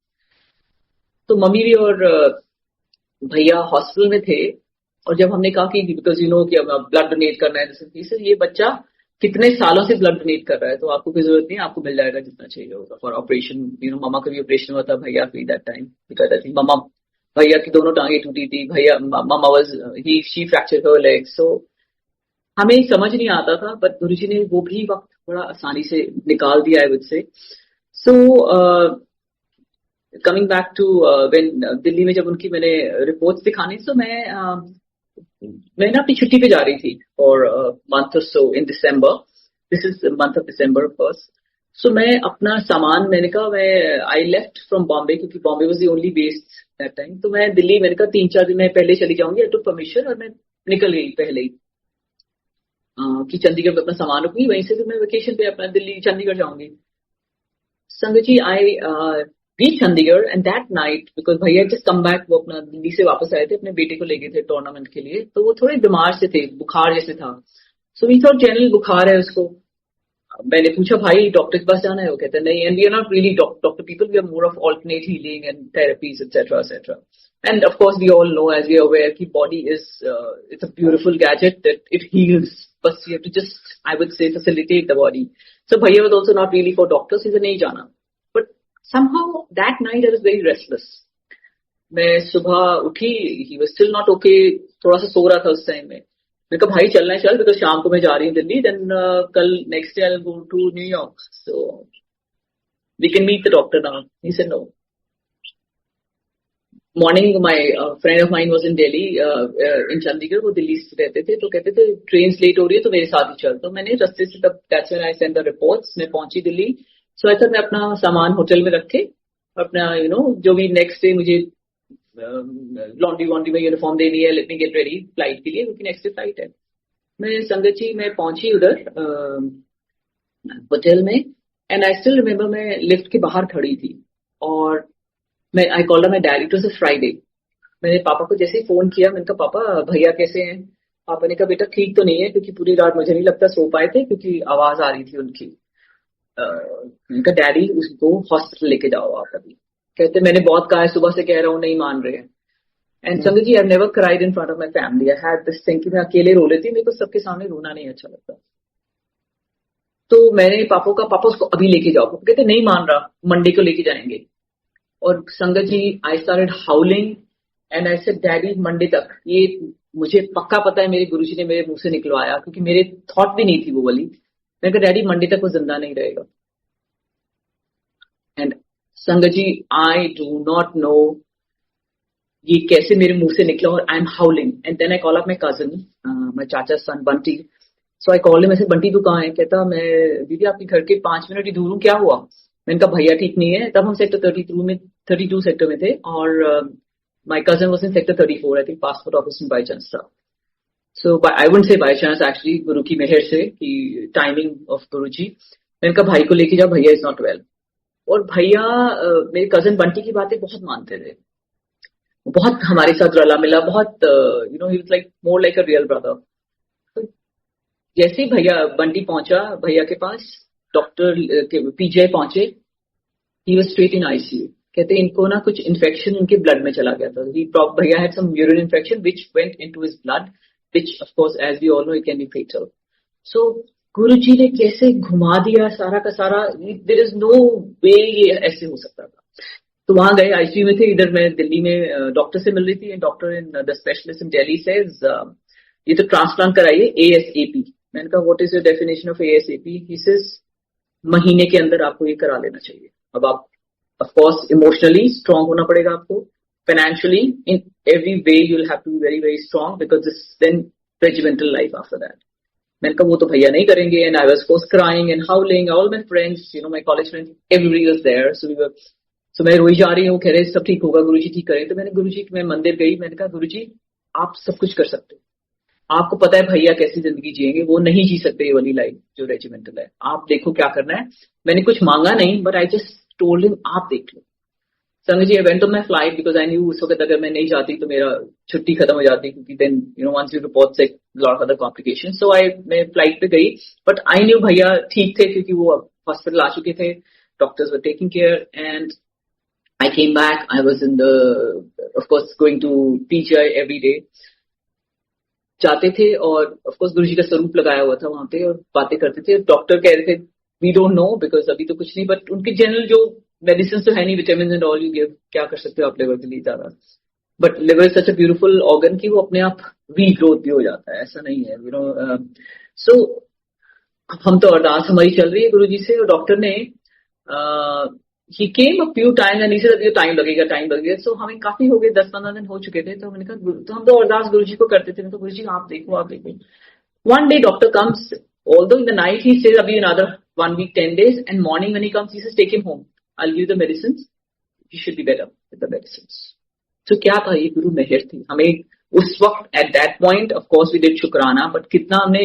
तो मम्मी भी और भैया हॉस्पिटल में थे, और जब हमने कहा कि बिकॉज कि अब ब्लड डोनेट करना है, जैसे ये बच्चा कितने सालों से ब्लड डोनेट कर रहा है, तो आपको कोई जरूरत नहीं, आपको मिल जाएगा जितना चाहिए होगा फॉर ऑपरेशन. मामा का भी ऑपरेशन हुआ था, भैया free that time, because I think mama, भैया की दोनों टांगे टूटी थी, भैया mama was she fracture her leg. So हमें समझ नहीं आता था, बट गुरुजी ने वो भी वक्त बड़ा आसानी से निकाल दिया है मुझसे. So coming back to when Delhi में जब उनकी मैंने रिपोर्ट्स दिखानी, तो मैं ना अपनी छुट्टी पे जा रही थी और मंथ और so in December, this is month of December of course. So मैं अपना सामान, मैंने कहा मैं आई लेफ्ट फ्रॉम बॉम्बे, क्योंकि Bombay was the only base that time. तो मैं दिल्ली, मैंने कहा 3-4 दिन मैं पहले चली जाऊंगी, आई टुक परमिशन, और मैं निकल गई पहले ही कि चंडीगढ़ में अपना सामान रखूंगी, वहीं से फिर मैं वेकेशन पे अपना दिल्ली चंडीगढ़ जाऊंगी. Sangat ji, I reach Chandigarh and that night, because भैया जस्ट कम बैक, वो अपना दिल्ली से वापस आए थे, अपने बेटे को ले गए थे टूर्नामेंट के लिए, तो वो थोड़े बीमार से थे, बुखार जैसे था. सो वी थॉट जनरल बुखार है उसको. मैंने पूछा भाई डॉक्टर के पास जाना है, वो कहते हैं नहीं, and we are not really doctor people, we are more of alternate healing and therapies etcetera etcetera. And of course we all know, as we are aware, कि body is it's a beautiful gadget that it heals, बस you have to just, I would say, facilitate the body. So भैया was also not really for doctors, इसे नहीं जाना. But somehow that night I was very restless. मैं सुबह उठी, he was still not okay, थोड़ा सा सो रहा था उस टाइम में. मैं कहा भाई चलना है, चल, बिकॉज शाम को मैं जा रही हूँ दिल्ली, देन कल next day I will go to New York, so we can meet the doctor now. He said no. Morning my friend of mine was in Delhi, in Chandigarh, वो दिल्ली से रहते थे, तो कहते थे ट्रेन लेट हो रही है तो मेरे साथ ही चल. तो मैंने रास्ते से, तब that's when I send the reports, मैं पहुंची दिल्ली. सो ऐसा मैं अपना सामान होटल में रखे, अपना जो भी नेक्स्ट डे मुझे लॉन्ड्री में यूनिफॉर्म देनी है, let me get ready flight के लिए, क्योंकि नेक्स्ट डे फ्लाइट है. मैं संगत जी, मैं पहुंची उधर होटल में, एंड आई स्टिल रिमेम्बर मैं लिफ्ट के बाहर खड़ी थी, और मैं I called my daddy. It was a Friday. मैंने पापा को जैसे ही फोन किया, मैंने कहा पापा भैया कैसे हैं. पापा ने कहा बेटा ठीक तो नहीं है, क्योंकि पूरी रात मुझे नहीं लगता सो पाए थे, क्योंकि आवाज आ रही थी उनकी. उनका डैडी, उसको हॉस्पिटल लेके जाओ आप अभी. कहते मैंने बहुत कहा है, सुबह से कह रहा हूँ, नहीं मान रहे हैं. एंड संगत ji, I have never cried in front of my family. I had this thing कि मैं अकेले रो लेती, मेरे को सबके सामने रोना नहीं अच्छा लगता. तो मैंने पापा उसको अभी लेके जाओ. पापा कहते नहीं मान रहा, मंडे को लेके जाएंगे. और Sangat ji, I started howling and I said daddy Monday तक. ये मुझे पक्का पता है मेरे गुरुजी ने मेरे मुंह से निकलवाया, क्योंकि मेरे थॉट भी नहीं थी वो वाली. मैं कहा डैडी मंडे तक वो जिंदा नहीं रहेगा. एंड संगत ji, I do not know ये कैसे मेरे मुंह से निकला, और I am howling. And then I call up my cousin, my chacha son Bunty. So I call him, ऐसे बंटी तू कहाँ है. कहता मैं दीदी आपके घर के 5 मिनट ही दूर हूँ. क्या हुआ. मैंने कहा भैया ठीक नहीं है। तब हम सेक्टर 32 सेक्टर में थे और my cousin was in sector 34, I think passport office में बाय चांस था। So I wouldn't say by chance, actually Guru की मेहर से कि टाइमिंग ऑफ गुरु जी। मैंने कहा भाई को लेके जाओ, भैया इज नॉट वेल। और भैया मेरे कजन बंटी की बातें बहुत मानते थे, बहुत हमारे साथ रला मिला, बहुत he was like more like a real brother. तो जैसे ही भैया बंटी पहुंचा भैया के पास, डॉक्टर पीजे पहुंचे, he was straight in ICU. कहते इनको ना कुछ इन्फेक्शन इनके ब्लड में चला गया था। भैया had some urine infection which went into his blood, which of course as we all know it can be fatal. So Guruji ने कैसे घुमा दिया सारा का सारा, देयर इज नो वे ये ऐसे हो सकता था। तो वहां गए, आईसीयू में थे। इधर मैं दिल्ली में डॉक्टर से मिल रही थी, doctor in the specialist in Delhi says ये तो ट्रांसप्लांट कराइए एएसएपी। मैंने कहा what is your definition of ASAP? He says महीने के अंदर आपको ये करा लेना चाहिए। अब आप ऑफ कोर्स इमोशनली स्ट्रांग होना पड़ेगा आपको, financially in every way you will have to be very very strong because this then regimental life after that. मैंने कहा वो तो भैया नहीं करेंगे। And I was course crying and howling, all my friends, my college friends, everybody was there. So मैं रोई जा रही हूँ, कह रहे सब ठीक होगा गुरुजी, ठीक करें। तो मैंने गुरुजी मैं मंदिर गई, मैंने कहा गुरुजी आप सब कुछ कर सकते हो, आपको पता है भैया कैसी जिंदगी जिएंगे, वो नहीं जी सकते ये वाली लाइफ जो रेजिमेंटल है, आप देखो क्या करना है। मैंने कुछ मांगा नहीं, but I just told him आप देख लो। संग जी I went on my flight because I knew उस वक्त अगर मैं नहीं जाती तो मेरा छुट्टी खत्म हो जाती, क्योंकि देन वंस यू रिपोर्ट से लॉट ऑफ अदर कॉम्प्लिकेशन। सो मैं फ्लाइट पे गई, बट आई न्यू भैया ठीक थे क्योंकि वो हॉस्पिटल आ चुके थे, doctors were taking care. And I came back. I was of course, going to PGI every day. जाते थे और of course गुरुजी का स्वरूप लगाया हुआ था वहां पे और बातें करते थे। डॉक्टर कह रहे थे we don't know because अभी तो कुछ नहीं, बट उनके जनरल जो मेडिसिन तो है नहीं, vitamin and all you give, क्या कर सकते हो आप लिवर के लिए ज्यादा। But liver is such a beautiful organ कि वो अपने आप रीग्रोथ भी हो जाता है, ऐसा नहीं है सो हम तो अरदास हमारी चल रही है गुरुजी से, और डॉक्टर ने he came a few times and he said time लगेगा। सो हमें काफी हो गए, 10-15 दिन हो चुके थे। तो मैंने कहा, तो हम तो अरदास गुरुजी को करते थे, तो गुरुजी आप देखो। One day doctor comes, although in the night he says अभी another 1 week 10 days, and morning when he comes he says take him home, I'll give you the medicines, you should be better with the medicines. तो क्या था, ये गुरु मेहर थी हमें उस वक्त। At that point of course we did शुक्राना, बट कितना हमने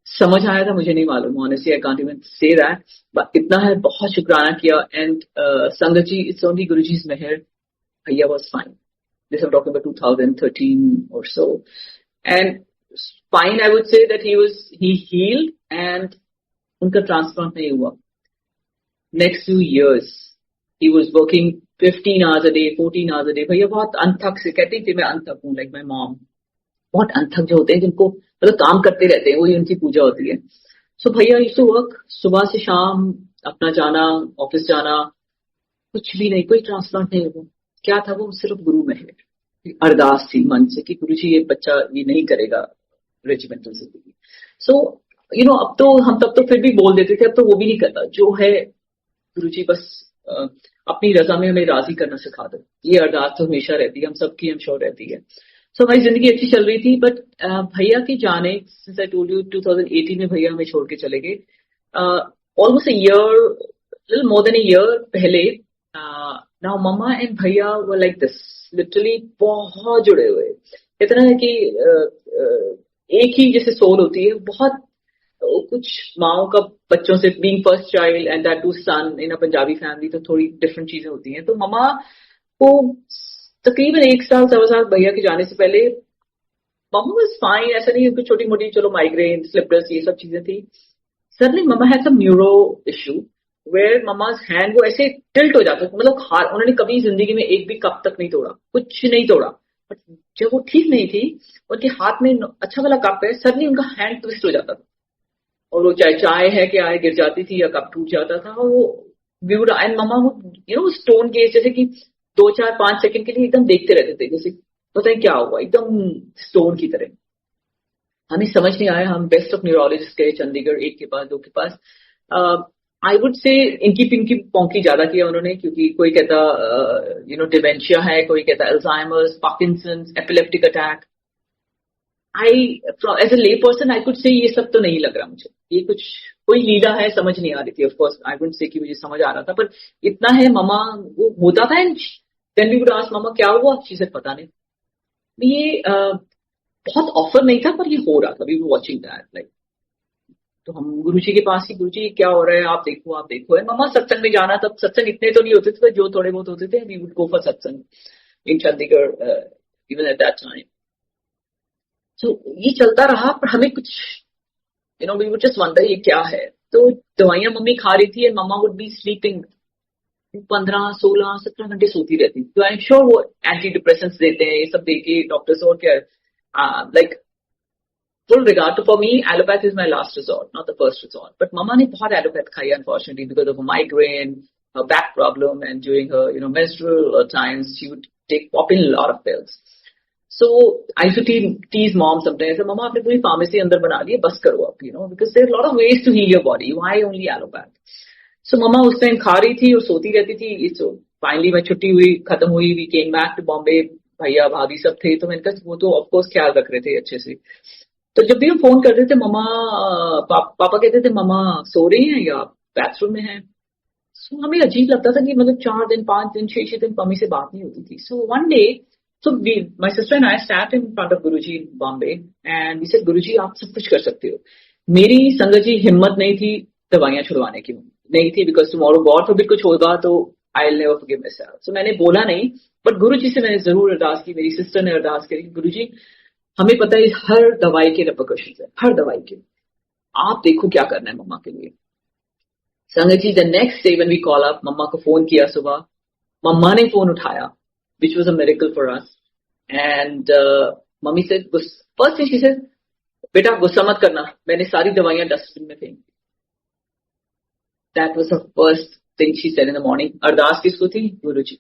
समझ आया था मुझे नहीं मालूम, honestly I can't even say that, but इतना है बहुत शुक्राना किया। एंड संगत जी, इट्स ओनली गुरुजी's मेहर, भैया was fine. This I'm talking about 2013 or so, and fine I would say that he healed and उनका ट्रांसप्लांट नहीं हुआ। Next few years he was working 15 hours a day, 14 hours a day। भैया बहुत अनथक से, कहती थी मैं अनथक हूँ, like my mom, बहुत अनथक जो होते हैं जिनको मतलब काम करते रहते हैं, वही उनकी पूजा होती है। सो भैया यूज्ड टू वर्क सुबह से शाम, अपना जाना, ऑफिस जाना, कुछ भी नहीं, कोई ट्रांसप्लांट नहीं हुआ। क्या था वो? सिर्फ गुरु मेहर, अरदास थी मन से कि गुरु जी ये बच्चा ये नहीं करेगा रेजिमेंटल जिंदगी। सो अब तो हम तब तो फिर भी बोल देते थे, अब तो वो भी नहीं करता। जो है गुरु जी बस अपनी रजा में हमें राजी करना सिखा दो, ये अरदास तो हमेशा रहती है, हम सबकी हम श्योर रहती है। सो हमारी जिंदगी अच्छी चल रही थी, बट भैया की जाने, सिंस आई टोल्ड यू 2018 में भैया हमें छोड़ के चले गए। Almost a year, little more than a year पहले, नाउ मम्मा एंड भैया वर लाइक दिस, लिटरली बहुत जुड़े हुए। इतना है कि एक ही जैसे सोल होती है। बहुत कुछ माओ का बच्चों से, being first child and that too son in a Punjabi family, तो थोड़ी डिफरेंट चीजें होती हैं। तो मम्मा को तकरीबन 1 साल 1.25 साल भैया के जाने से पहले मम्मा वाज फाइन, ऐसा नहीं कुछ छोटी मोटी चलो माइग्रेन, स्लिप डिस्क, ये सब चीजें थी। Suddenly mama had some neuro issue where mama's hand वो ऐसे टिल्ट हो जाता, मतलब उन्होंने कभी जिंदगी में एक भी कप तक नहीं तोड़ा, कुछ नहीं तोड़ा, बट जब वो ठीक नहीं थी, उनके हाथ में अच्छा वाला कप है, सडनली उनका हैंड ट्विस्ट हो जाता था, और वो चाहे चाय है कि आए गिर जाती थी या कप टूट जाता था। और वो ब्यूड एंड मम्मा वो स्टोन केस जैसे कि 2, 4, 5 सेकंड के लिए एकदम देखते रहते थे, जैसे पता है क्या हुआ, एकदम स्टोन की तरह। हमें समझ नहीं आया, हम बेस्ट ऑफ न्यूरोलॉजिस्ट गए चंडीगढ़, 1 के पास 2 के पास। आई वुड से इनकी पिंकी पोंकी ज्यादा किया उन्होंने, क्योंकि कोई कहता डिमेंशिया है, कोई कहता Alzheimer's, Parkinson's, epileptic attack. As a lay person I could say ये सब तो नहीं लग रहा मुझे, ये कुछ कोई लीला है, समझ नहीं आ रही थी। ऑफ कोर्स आई वुडंट से कि मुझे समझ आ रहा था, पर इतना है मम्मा वो होता था। देन वी वुड आस्क मम्मा क्या हुआ, शी सेड पता नहीं। ये बहुत ऑफर नहीं था, पर ये हो रहा था। We were watching that like. तो हम गुरुजी के पास ही, गुरुजी क्या हो रहा है, आप देखो आप देखो। है मम्मा सत्संग में जाना, तब सत्संग इतने तो नहीं होते थे, जो थोड़े बहुत होते थे we would go for satsang in Chandigarh even at that time. तो ये चलता रहा, पर हमें कुछ वी वुड जस्ट वंडर ये क्या है। तो दवाइयां मम्मी खा रही थी, मम्मा वुड बी स्लीपिंग 15, 16, 17 घंटे सोती रहती। तो आई एम श्योर वो एंटी डिप्रेसेंट्स देते हैं, ये सब देके डॉक्टर्स। और क्या like full regard to, for me, allopath is my last resort, not the first resort. But mama ne bahut allopath khai, unfortunately, because of a migraine, her back problem, and during her, menstrual times, she would pop in a lot of pills. So I used to tease mom sometimes. Mama, aapne puri pharmacy andar bana li hai, bas karo ab, because there are a lot of ways to heal your body. Why only allopath? So mama us time kha rahi thi aur soti rehti thi. So finally my छुट्टी हुई, खत्म हुई, we came back to Bombay. भैया भाभी सब थे, तो मैंने कहा वो तो ऑफ कोर्स ख्याल रख रहे थे अच्छे से। तो जब भी हम फोन करते थे मम्मा पापा कहते थे मम्मा सो रही हैं या बाथरूम में हैं। सो हमें अजीब लगता था कि मतलब 4 दिन 5 दिन 6 दिन मम्मी से बात नहीं होती थी। So one day so my sister and I sat in front of Guruji in Bombay and we said Guruji आप सब कुछ कर सकते हो। मेरी संगत जी हिम्मत नहीं थी दवाइयां छुड़वाने की, नहीं थी, बिकॉज टुमारो गॉड फॉरबिड कुछ होगा तो I will never forgive myself. सो मैंने बोला नहीं, बट गुरुजी से मैंने जरूर अरदास की, मेरी सिस्टर ने अरदास करी, गुरुजी हमें पता है हर दवाई के रिपरकशंस है, हर दवाई के, आप देखो क्या करना है मम्मा के लिए। Sangat ji the next day when we call up, mama को फोन किया सुबह, मम्मा ने फोन उठाया, which was a miracle for us. And mummy से फर्स्ट थिंग शी सेड, बेटा गुस्सा मत करना, मैंने सारी दवाइयां डस्टबिन में फेंक दी। That was the first thing she said in the morning. अरदास किसको थी? गुरुजी।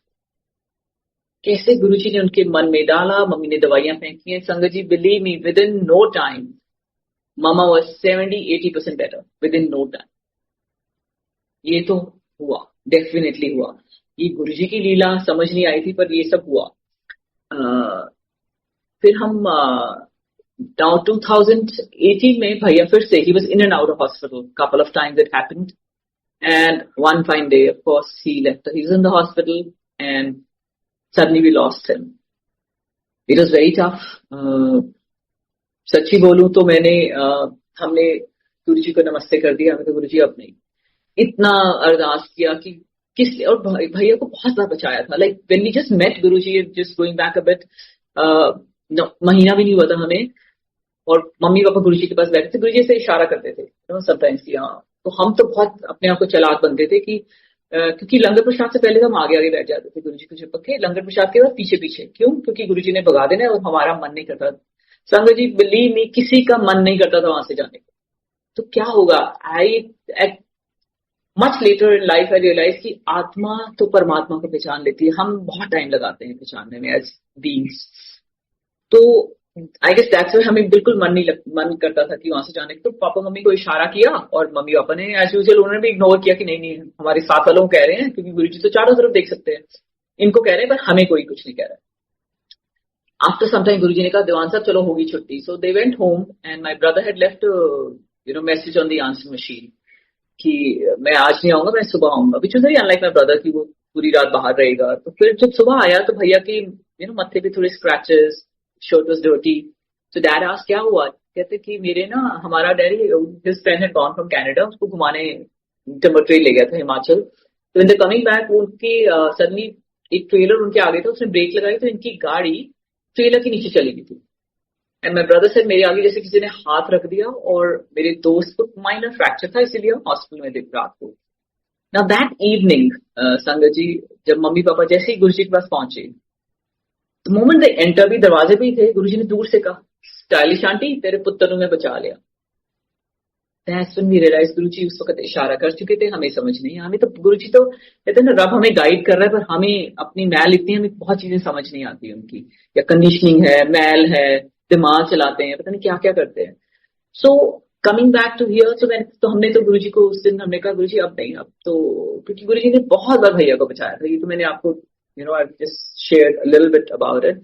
कैसे गुरुजी ने उनके मन में डाला, मम्मी ने दवाइयां फेंकी हैं। Sangat ji believe me, within no time mama was 70-80% better, within no time. ये तो हुआ, डेफिनेटली हुआ। ये गुरुजी की लीला समझ नहीं आई थी, पर ये सब हुआ। फिर हम 2018 में भैया फिर से, ही was in and out of hospital, couple of times it happened, and one fine day of course he left, he was in the hospital and suddenly we lost him. It was very tough. सच्ची बोलूं तो हमने गुरुजी को नमस्ते कर दिया। हमें तो गुरुजी अब नहीं, इतना अरदास किया कि और भैया को बहुत बार बचाया था। Like when we just met Guruji, just going back a bit, महीना भी नहीं हुआ था हमें, और मम्मी पापा गुरुजी के पास बैठे थे, गुरुजी से इशारा करते थे समटाइम्स कि हाँ। तो हम तो बहुत अपने आप को चालाक बनते थे कि क्योंकि लंगर प्रसाद से पहले तो हम आगे आगे बैठ जाते थे गुरुजी को चिपक के, लंगर प्रसाद के बाद पीछे पीछे। क्यों? क्योंकि गुरुजी ने भगा देना और हमारा मन नहीं करता। संगत जी बिलीव मी, किसी का मन नहीं करता था वहां से जाने का। तो क्या होगा, at much later in life I realise कि आत्मा तो परमात्मा को पहचान लेती है, हम बहुत टाइम लगाते हैं पहचानने में एज बीइंग्स। तो आई गेस दैट्स व्हाई हमें बिल्कुल मन करता था कि वहां से जाने का। तो पापा मम्मी को इशारा किया, और मम्मी पापा ने एज यूजुअल उन्होंने भी इग्नोर किया कि नहीं हमारे साथ वालों को कह रहे हैं, क्योंकि गुरुजी तो चारों तरफ देख सकते हैं, इनको कह रहे हैं, पर हमें कोई कुछ नहीं कह रहा है। आफ्टर सम टाइम गुरुजी ने कहा दीवान साहब चलो होगी छुट्टी। So they went home and my brother had left message on the answering machine कि मैं आज नहीं आऊंगा, मैं सुबह आऊंगा, which was very unlike my brother कि वो पूरी रात बाहर रहेगा। तो फिर जब सुबह आया तो भैया की मत्थे पे थोड़े स्क्रैचेस, शर्ट वाज डर्टी। तो डैड आस्क्ड क्या हुआ? कहते कि मेरे हमारा daddy, his friend had gone from Canada, उसको घुमाने टिम्बर ट्रेल ले गया था हिमाचल। तो इन द कमिंग बैक उनकी सडनली एक ट्रेलर उनके आगे था, उसने ब्रेक लगाई तो इनकी गाड़ी ट्रेलर के नीचे चली गई थी। एंड माई ब्रदर से मेरे आगे जैसे किसी ने हाथ रख दिया, और मेरे दोस्त को माइनर फ्रैक्चर था, इसीलिए हॉस्पिटल में थे रात को। नाउ दैट इवनिंग संगत जी, जब मम्मी पापा जैसे ही गुरुजी के पास पहुंचे, द मोमेंट दे एंटर, भी दरवाजे पे ही थे, गुरुजी ने दूर से कहा स्टाइलिश आंटी तेरे पुत्र ने बचा लिया। That's when we realized गुरुजी उस वक्त इशारा कर चुके थे, हमें समझ नहीं। हमें तो गुरुजी तो कहते हैं ना, रब हमें गाइड कर रहा है, पर हमें अपनी मैल इतनी, हमें बहुत चीजें समझ नहीं आती उनकी, या कंडीशनिंग है, मैल है, दिमाग चलाते हैं, पता नहीं क्या क्या करते हैं। So coming back to here, तो हमने तो गुरुजी को उस दिन हमने कहा गुरुजी अब नहीं, अब तो, क्योंकि गुरुजी ने बहुत बार भैया को बचाया था। ये तो मैंने आपको I just shared a little bit about it.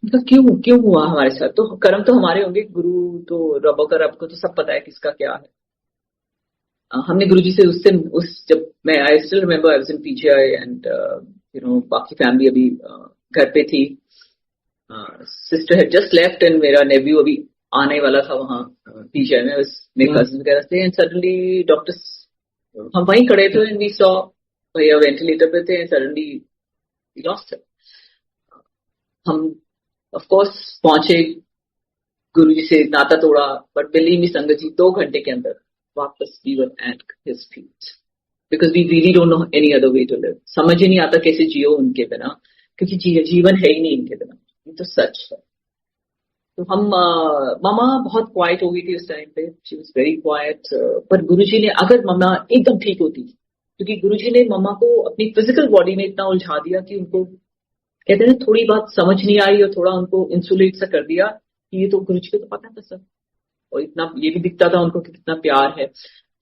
मतलब क्यों क्यों हुआ हमारे साथ? तो कर्म तो हमारे होंगे, गुरु तो रब का, रब को तो सब पता है किसका क्या है। हमने गुरुजी से उस जब मैं, I still remember I was in PGI and बाकी फैमिली अभी घर पे थी, sister had just left and मेरा नेव्यू अभी आने वाला था वहां पीजीआई में मेरे कजिन वगैरह से, एंड सडनली डॉक्टर्स, हम वहीं खड़े थे एंड वी सॉ भैया वेंटिलेटर पे थे, सडनली वी लॉस्ट हिम। हम ऑफ कोर्स पहुंचे, गुरुजी से नाता तोड़ा, बट बिलीव मी संगत जी 2 घंटे के अंदर वापस we were at his feet, because we really don't know any other way to live. समझ ही नहीं आता कैसे जियो उनके बिना, क्योंकि जीवन है ही नहीं इनके बिना, ये तो सच है। तो हम मामा बहुत क्वाइट हो गई थी उस टाइम पे, शी वाज वेरी क्वाइट। पर गुरुजी ने, अगर मामा एकदम ठीक होती, क्योंकि गुरुजी ने मामा को अपनी फिजिकल बॉडी में इतना उलझा दिया कि उनको कहते हैं थोड़ी बात समझ नहीं आई और थोड़ा उनको इंसुलेट सा कर दिया कि ये तो गुरुजी को तो पता था सब, और इतना ये भी दिखता था उनको कि कितना प्यार है।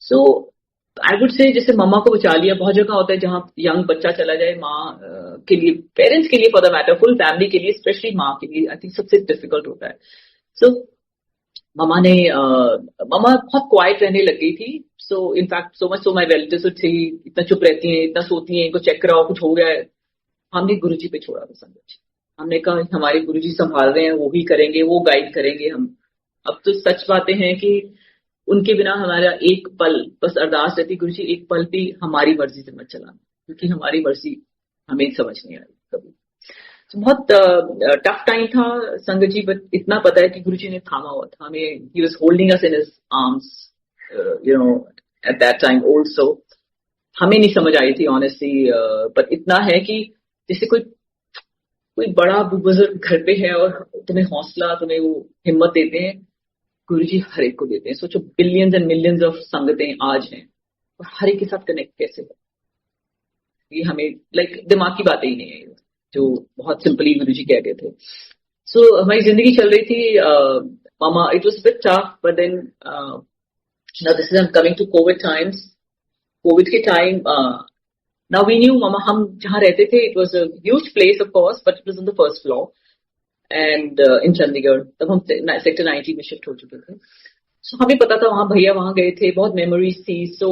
सो आई वुड से जैसे मम्मा को बचा लिया। बहुत जगह होता है जहां यंग बच्चा चला जाए माँ के लिए, पेरेंट्स के लिए for the matter, full family के लिए, स्पेशली माँ के लिए आई थिंक सबसे डिफिकल्ट होता है। सो मम्मा ने मम्मा बहुत क्वाइट रहने लग गई थी। So in fact so much so माई रिलेटिव्स थी, इतना चुप रहती हैं, इतना सोती हैं, इनको चेक कराओ कुछ हो गया है। हमने गुरुजी पे छोड़ा था संगत जी। हमने कहा हमारे गुरुजी संभाल रहे हैं, वो ही करेंगे, वो गाइड करेंगे हम। अब तो सच बातें हैं कि उनके बिना हमारा एक पल, बस अरदास रहती गुरुजी एक पल भी हमारी मर्जी से मत चलाना, क्योंकि हमारी मर्जी हमें समझ नहीं आई कभी। तो बहुत टफ टाइम था संगत जी, बट इतना पता है कि गुरुजी ने थामा हुआ था हमें। He was holding us in his arms eight that time also. हमें नहीं समझ आई थी ऑनेस्टली, बट इतना है कि जैसे कोई बड़ा बुजुर्ग घर पे है और तुम्हें हौसला, तुम्हें वो हिम्मत देते हैं, गुरुजी हर एक को देते हैं। सोचो बिलियंस एंड मिलियंस ऑफ संगतें आज हैं और हर एक के साथ कनेक्ट कैसे हो, ये हमें दिमाग की बातें ही नहीं है, जो बहुत सिंपली गुरुजी कह गए थे। सो हमारी जिंदगी चल रही थी mama, it was bit tough, but then now this is I am coming to covid times. Covid के time now we knew mama, हम जहां रहते थे it was a huge place of course, but it was on the first floor and in Chandigarh. तब हम सेक्टर 90 में शिफ्ट हो चुके थे। सो हमें पता था वहां भैया वहां गए थे, बहुत मेमोरीज थी। सो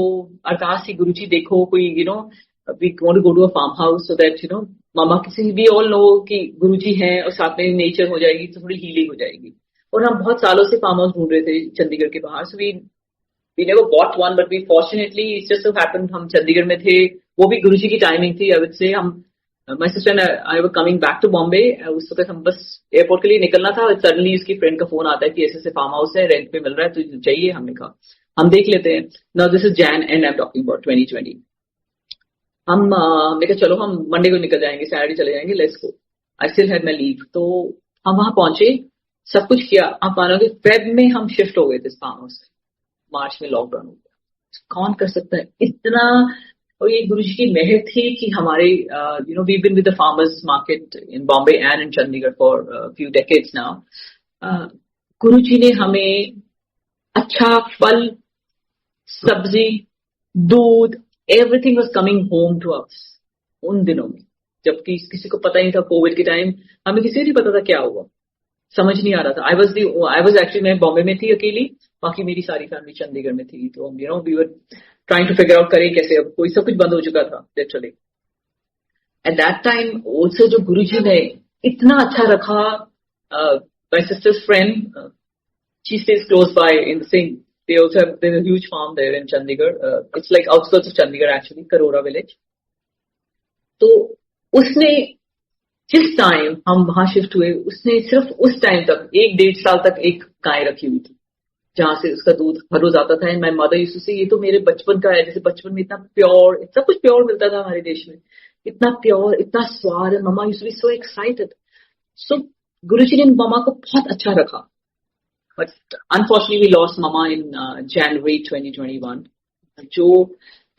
अरदास थी गुरुजी देखो कोई we want to go to a farm house so that mama किसी वी ऑल नो कि गुरुजी हैं और साथ में नेचर हो जाएगी तो थोड़ी हीलिंग हो जाएगी। और हम बहुत सालों से फार्म हाउस ढूंढ रहे थे चंडीगढ़ के बाहर। So we never bought one, but we fortunately it's just so happened हम चंडीगढ़ में थे। वो भी गुरुजी की टाइमिंग थी। आई वुड से हम my sister and I were coming back to Bombay. उस वक्त हम बस एयरपोर्ट के लिए निकलना था, सडनली उसकी फ्रेंड का फोन आता है कि ऐसे ऐसे फार्म हाउस है, रेंट पे मिल रहा है, तो चाहिए। हमने कहा हम देख लेते हैं। Now this is Jain and I am talking about 2020। हमने कहा चलो हम मंडे को निकल जाएंगे, सैटरडे चले जाएंगे, let's go. I still had my leave. तो हम वहां पहुंचे, सब कुछ किया। आप मानोगे फेब में हम शिफ्ट हो गए थे फार्म हाउस से, मार्च में लॉकडाउन हो गया। कौन कर सकता है इतना। और ये गुरुजी की मेहर थी कि हमारे we been with the farmers market in Bombay and in Chandigarh for few decades now. Guruji ने हमें अच्छा फल, सब्जी, दूध, everything was coming home to us उन दिनों में, जबकि किसी को पता ही नहीं था। कोविड के टाइम हमें किसी को नहीं पता था क्या हुआ, समझ नहीं आ रहा था। आई वाज एक्चुअली, मैं बॉम्बे में थी अकेली, बाकी मेरी सारी फैमिली चंडीगढ़ में थी। तो we were trying to figure out करें कैसे, अब कोई सब कुछ बंद हो चुका था literally. Eight that time also जो गुरुजी ने इतना अच्छा रखा, my sister's friend, she stage close by in the same, they also have, there's a huge farm there in Chandigarh. It's like outskirts of Chandigarh actually, Karora village. तो उसने जिस टाइम हम वहां शिफ्ट हुए, उसने सिर्फ उस टाइम तक 1-1.5 साल तक एक गाय रखी हुई थी, जहां से उसका दूध हर रोज आता था। And my mother used to say, ये तो मेरे बचपन का है। जैसे बचपन में इतना प्योर, इतना कुछ प्योर मिलता था हमारे देश में, इतना प्योर, इतना स्वाद। Mama used to be so excited. So Guruji ने मम्मा को बहुत अच्छा रखा। But unfortunately we lost mama in January 2021.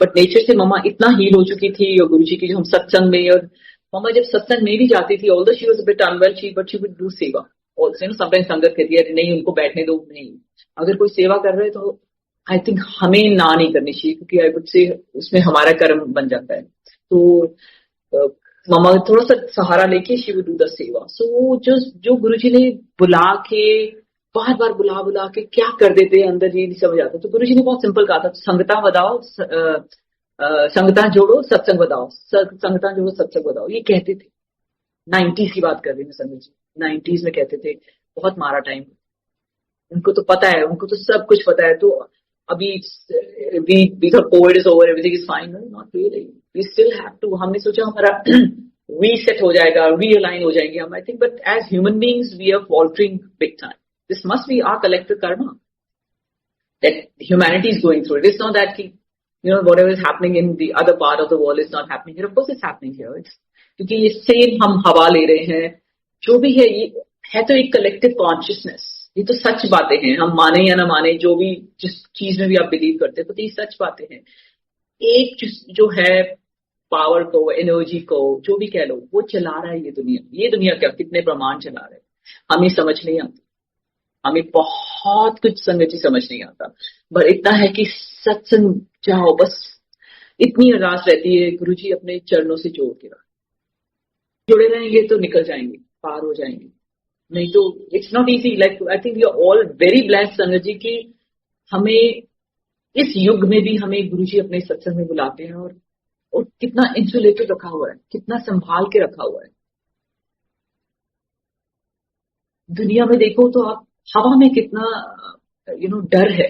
But nature से मम्मा इतना हील हो चुकी थी, और गुरुजी की जो हम सत्संग में, और मम्मा जब सत्संग में भी जाती थी, although she was a bit unwell, but she would do seva also. Sometimes संगत कहती है नहीं उनको बैठने दो, नहीं, अगर कोई सेवा कर रहे तो आई थिंक हमें ना नहीं करनी चाहिए, क्योंकि आई वुड से उसमें हमारा कर्म बन जाता है। तो मामा थोड़ा सा सहारा लेके शी वुड डू द सेवा. सो जो गुरुजी ने बुला के बार बार बुला के क्या कर देते हैं अंदर ये नहीं समझ आता. तो गुरुजी ने बहुत सिंपल कहा था, संगता बताओ, संगता जोड़ो, सत्संग बताओ, संगता जोड़ो, सत्संग बताओ. ये कहते थे. 90s की बात कर रही हूँ संगत जी. 90s में कहते थे. बहुत मारा टाइम. उनको तो पता है, उनको तो सब कुछ पता है. तो अभी we thought COVID is over, everything is fine. No, not really. We still have to. हमने सोचा हमारा reset हो जाएगा, realign हो जाएंगे हम. I think, but as human beings, we are faltering big time. This must be our collective karma that humanity is going through. It is not that whatever is happening in the other part of the world is not happening here. Of course, it's happening here. क्योंकि ये सेम हम हवा ले रहे हैं. जो भी है ये है तो एक कलेक्टिव कॉन्शियसनेस. ये तो सच बातें हैं, हम माने या ना माने, जो भी जिस चीज में भी आप बिलीव करते हैं, तो ये सच बातें हैं. एक जो है पावर को, एनर्जी को, जो भी कह लो, वो चला रहा है ये दुनिया. ये दुनिया क्या कितने प्रमाण चला रहे हैं हमें समझ नहीं आता. हमें बहुत कुछ संगति समझ नहीं आता. पर इतना है कि सत्संग चाहो, बस इतनी अरदास रहती है, गुरुजी अपने चरणों से जोड़ के रख. जुड़े रहेंगे तो निकल जाएंगे, पार हो जाएंगे. नहीं तो it's not easy. Like I think we are all very blessed sangat ji की हमें इस युग में भी हमें गुरुजी अपने सत्संग में बुलाते हैं. और कितना इंसुलेटेड रखा हुआ है, कितना संभाल के रखा हुआ है. दुनिया में देखो तो आप हवा में कितना डर है.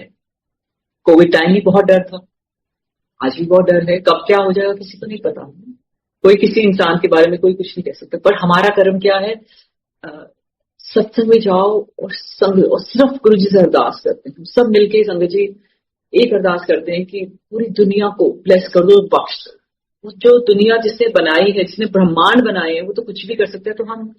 कोविड टाइम भी बहुत डर था, आज भी बहुत डर है. कब क्या हो जाएगा किसी को नहीं पता. कोई किसी इंसान के बारे में कोई कुछ नहीं कह सकता. पर हमारा कर्म क्या है, सत्संग में जाओ और संग और सिर्फ गुरु जी से अरदास करते हैं. सब मिलके संगत जी एक अरदास करते हैं कि पूरी दुनिया को ब्लेस कर दो, बख्श दो. जो दुनिया जिसने बनाई है, जिसने ब्रह्मांड बनाए हैं, वो तो कुछ भी कर सकते हैं. तो हम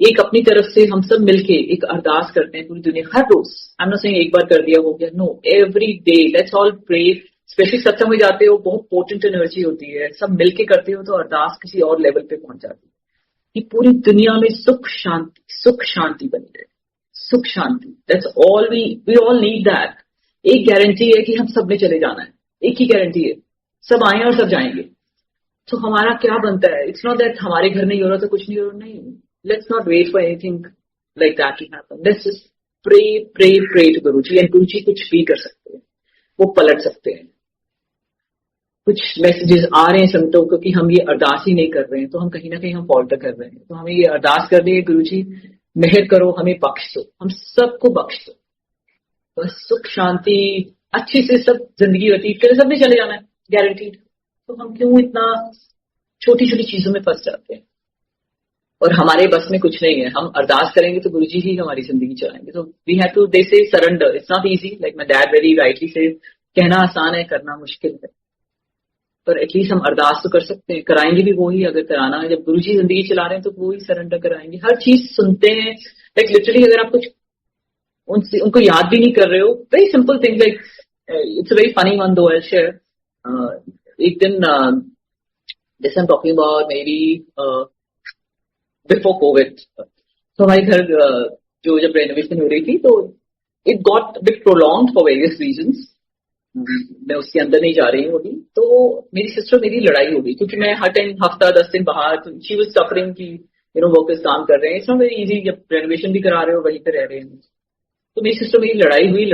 एक अपनी तरफ से हम सब मिलके एक अरदास करते हैं पूरी दुनिया हर रोज. आई एम नॉट सेइंग एक बार कर दिया हो गया. No, every day let's all pray. Specially सत्संग में जाते हो, बहुत पोटेंट एनर्जी होती है. सब मिलके करते हो तो अरदास किसी और लेवल पे पहुंच जाती है कि पूरी दुनिया में सुख शांति बनी रहे. सुख शांति, that's all we all need that. एक गारंटी है कि हम सब ने चले जाना है. एक ही गारंटी है, सब आए और सब जाएंगे. तो हमारा क्या बनता है? इट्स नॉट दैट हमारे घर नहीं हो रहा तो कुछ नहीं हो रहा. नहीं, let's not wait for anything like that to happen. Let's just pray to Guruji. And Guruji कुछ भी कर सकते हैं, वो पलट सकते हैं. कुछ मैसेजेस आ रहे हैं संतों को कि हम ये अरदास ही नहीं कर रहे हैं, तो हम कहीं ना कहीं हम फॉल्टर कर रहे हैं. तो हमें ये अरदास करनी है, गुरुजी मेहर करो, हमें बख्श दो, हम सबको बख्श दो. बस सुख शांति अच्छी से सब जिंदगी व्यतीत करें. सबने चले जाना है गारंटीड. तो हम क्यों इतना छोटी छोटी चीजों में फंस जाते हैं? और हमारे बस में कुछ नहीं है. हम अरदास करेंगे तो गुरुजी ही हमारी जिंदगी चलाएंगे. तो वी हैव टू दे से surrender. It's not easy. Like my dad very rightly से, कहना आसान है, करना मुश्किल है. पर एटलीस्ट हम अरदास तो कर सकते हैं. कराएंगे भी वो ही अगर कराना है. जब गुरुजी जिंदगी चला रहे हैं तो वो ही सरेंडर कराएंगे. हर चीज सुनते हैं. लाइक लिटरली अगर आप कुछ उनको याद भी नहीं कर रहे हो, very simple thing. Like it's a very funny one दो आई शेयर. एक दिन this I am talking about may be before Covid. तो हमारे घर जो जब रेनोवेशन हो रही थी तो it got bit prolonged for various reasons. मैं उसके अंदर नहीं जा रही हूँ अभी. तो मेरी सिस्टर मेरी लड़ाई हो गई क्योंकि मैं हर टाइम हफ्ता 10 दिन बाहर. शी वाज सफरिंग की वर्कर्स काम कर रहे हैं. इट्स नॉट वेरी इजी जब रेनोवेशन भी करा रहे हो, वहीं पे रह रहे हैं. तो मेरी सिस्टर मेरी लड़ाई हुई.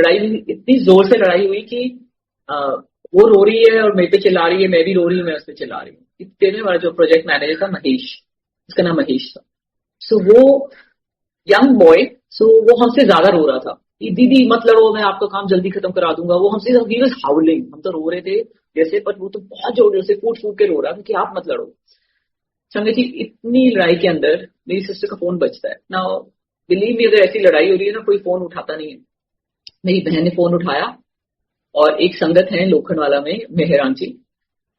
इतनी जोर से लड़ाई हुई कि वो रो रही है और मेरे पे चिल्ला रही है, मैं भी रो रही हूँ, मैं उस पर चिल्ला रही हूँ. इतने वाला जो प्रोजेक्ट मैनेजर था महेश, उसका नाम महेश था. सो वो यंग बॉय, सो वो हमसे ज्यादा रो रहा था. दीदी मत लड़ो, मैं आपका काम जल्दी खत्म करा दूंगा. वो हमसे ही वाज हाउलिंग. हम तो रो रहे थे जैसे, पर वो तो बहुत जोर से फूट के रो रहा था कि आप मत लड़ो. संगत जी इतनी लड़ाई के अंदर मेरी सिस्टर का फोन बजता है. नाउ बिलीव मी, अगर ऐसी लड़ाई हो रही है ना, कोई फोन उठाता नहीं है. मेरी बहन ने फोन उठाया और एक संगत है लोखंडवाला में, मेहरान जी,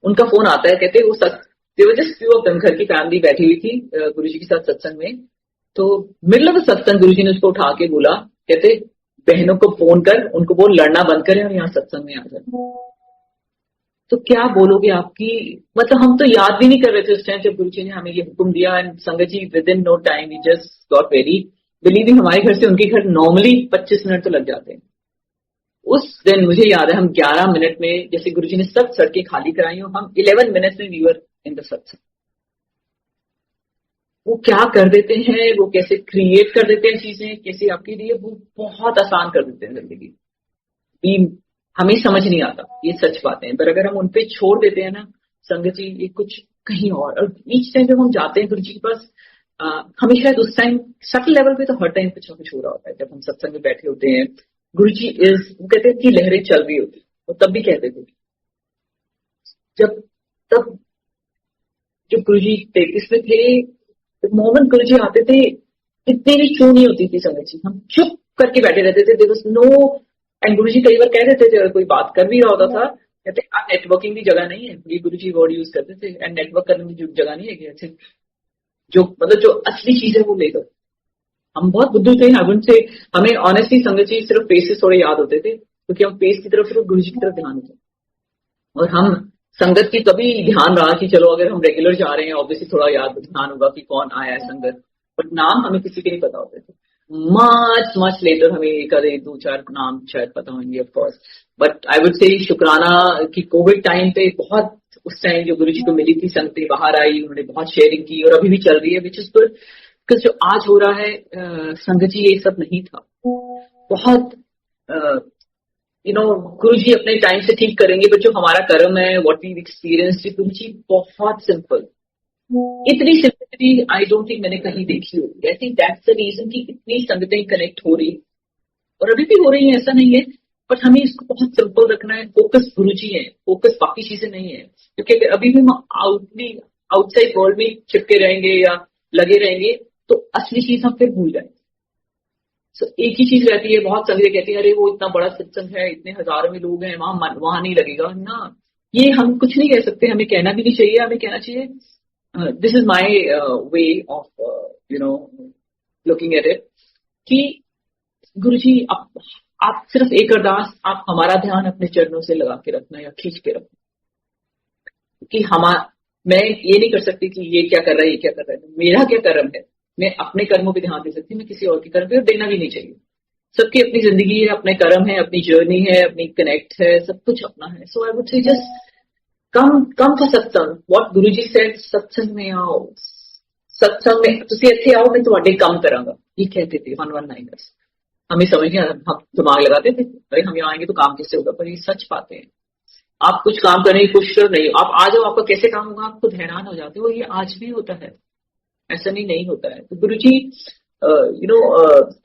उनका फोन आता है. कहते वो जस्ट फ्यू ऑफ देम, घर की फैमिली बैठी हुई थी गुरुजी के साथ सत्संग में. तो मिडल ऑफ द सत्संग गुरुजी ने उसको उठा के बोला, कहते बहनों को फोन कर, उनको बोल लड़ना बंद करें और यहाँ सत्संग में आ जाए. तो क्या बोलोगे आपकी, मतलब हम तो याद भी नहीं कर रहे थे उस टाइम जब गुरुजी ने हमें ये हुक्म दिया. एंड संगत ji within no time we just got very believing. हमारे घर से उनके घर नॉर्मली 25 मिनट तो लग जाते हैं. उस दिन मुझे याद है हम 11 मिनट में, जैसे गुरुजी ने सब सड़कें खाली कराई और हम 11 मिनट्स में वी वर इन द सत्संग. वो क्या कर देते हैं, वो कैसे क्रिएट कर देते हैं चीजें, कैसे आपके लिए वो बहुत आसान कर देते हैं जिंदगी। ये हमें समझ नहीं आता, ये सच बातें हैं, पर अगर हम उनपे छोड़ देते हैं ना संगत जी, ये कुछ कहीं और ईच टाइम जब हम जाते हैं गुरु जी के पास, हमें शायद उस टाइम सटल लेवल पे तो हर टाइम कुछ ना कुछ हो रहा होता है। जब हम सत्संग में बैठे होते हैं, गुरु जी वो कहते हैं कि लहरें चल रही होती, वो तब भी कहते थे जब तब जब गुरु जी 33 में थे, मोमेंट गुरु जी आते थे, इतनी भी चू नहीं होती थी संगत जी, हम चुप करके बैठे रहते थे। देयर वाज नो, एंड गुरु जी कई बार कह देते थे अगर कोई बात कर भी रहा होता था, कहते नेटवर्किंग की जगह नहीं है, ये गुरु जी वर्ड यूज करते थे, एंड नेटवर्क करने की जगह नहीं है कि अच्छे जो मतलब जो असली चीज है वो लेकर। हम बहुत बुद्धू थे, से हमें ऑनेस्टली संगत जी सिर्फ फेसेस थोड़े याद होते थे, क्योंकि हम फेस की तरफ सिर्फ गुरु जी की तरफ ध्यान होते, और हम संगत की कभी ध्यान रहा कि चलो अगर हम रेगुलर जा रहे हैं ऑब्वियसली थोड़ा याद ध्यान होगा कि कौन आया है संगत, बट नाम हमें किसी के नहीं पता होते थे। मच लेटर हमें एक आधे 2-4 नाम शायद पता होंगे of course, but I would से शुक्राना कि कोविड टाइम पे बहुत, उस टाइम जो गुरु जी को मिली थी संगतें बाहर आई, उन्होंने बहुत शेयरिंग की और अभी भी चल रही है, विच इज गुड। बिकॉज जो आज हो रहा है संगत जी, ये सब नहीं था। बहुत गुरु जी अपने टाइम से ठीक करेंगे, बट जो हमारा कर्म है, व्हाट वी एक्सपीरियंस, गुरु जी बहुत सिंपल, इतनी सिंपलिसिटी आई डोंट थिंक मैंने कहीं देखी होगी। I think that's the reason कि इतनी संगतें कनेक्ट हो रही और अभी भी हो रही है, ऐसा नहीं है, बट हमें इसको बहुत सिंपल रखना है। फोकस गुरु जी है, फोकस बाकी चीजें नहीं है, क्योंकि अगर अभी भी हम आउटसाइड वर्ल्ड में चिपके रहेंगे या लगे रहेंगे तो असली चीज हम फिर भूल जाएंगे। So, एक ही चीज रहती है, बहुत संगतें कहती है अरे वो इतना बड़ा सत्संग है, इतने हजारों में लोग हैं, वहां नहीं लगेगा ना। ये हम कुछ नहीं कह सकते, हमें कहना भी नहीं चाहिए। हमें कहना चाहिए this is my way of looking at it, कि गुरु जी आप सिर्फ एक अरदास, आप हमारा ध्यान अपने चरणों से लगा के रखना या खींच के रखना, कि मैं ये नहीं कर सकती कि ये क्या कर रहा है, ये क्या कर रहा है, मेरा क्या कर्म है, मैं अपने कर्मों पे ध्यान दे सकती हूँ, मैं किसी और के कर्म पे देना भी नहीं चाहिए। सबकी अपनी जिंदगी है, अपने कर्म है, अपनी जर्नी है, अपनी कनेक्ट है, सब कुछ अपना है। So I would say just come to satsang, what Guru ji said, सत्संग में आओ, सत्संग में तुसी इत्थे आओ, मैं तुहाडे काम करांगा, ये कहते थे 119ers। हमें समझ नहीं आता, हम दिमाग लगाते थे अरे हम यहाँ आएंगे तो काम कैसे होगा, पर ये सच बातें हैं। आप कुछ काम करने की कोशिश नहीं, आप आ जाओ, आपका कैसे काम होगा, आप खुद हैरान हो जाते हो। ये आज भी होता है, ऐसा नहीं होता है। तो गुरु जी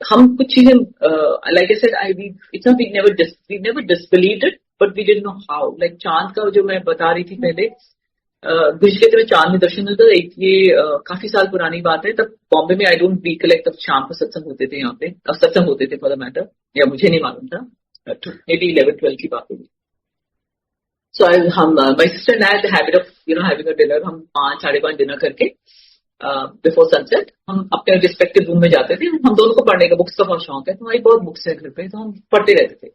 हम कुछ चीजें like I said, it's not we never disbelieved it, but we didn't know how. Like चांद का जो मैं बता रही थी पहले, गुरु जी कहते हुए चांद में दर्शन मिलता है, काफी साल पुरानी बात है। तब बॉम्बे में आई डोंट रिकलेक्ट, तब शाम को सत्संग होते थे यहाँ पे, सत्संग होते थे फॉर द मैटर, या मुझे नहीं मालूम था, मे बी 11-12 की बात होगी। सो हम my sister and I had the habit of having a dinner. हम 5-5:30 डिनर करके बिफोर सनसेट हम अपने रिस्पेक्टिव रूम में जाते थे। हम दोनों को पढ़ने का, बुक्स का बहुत शौक है, तो हमारी बहुत बुक्स है घर पे, तो हम पढ़ते रहते थे।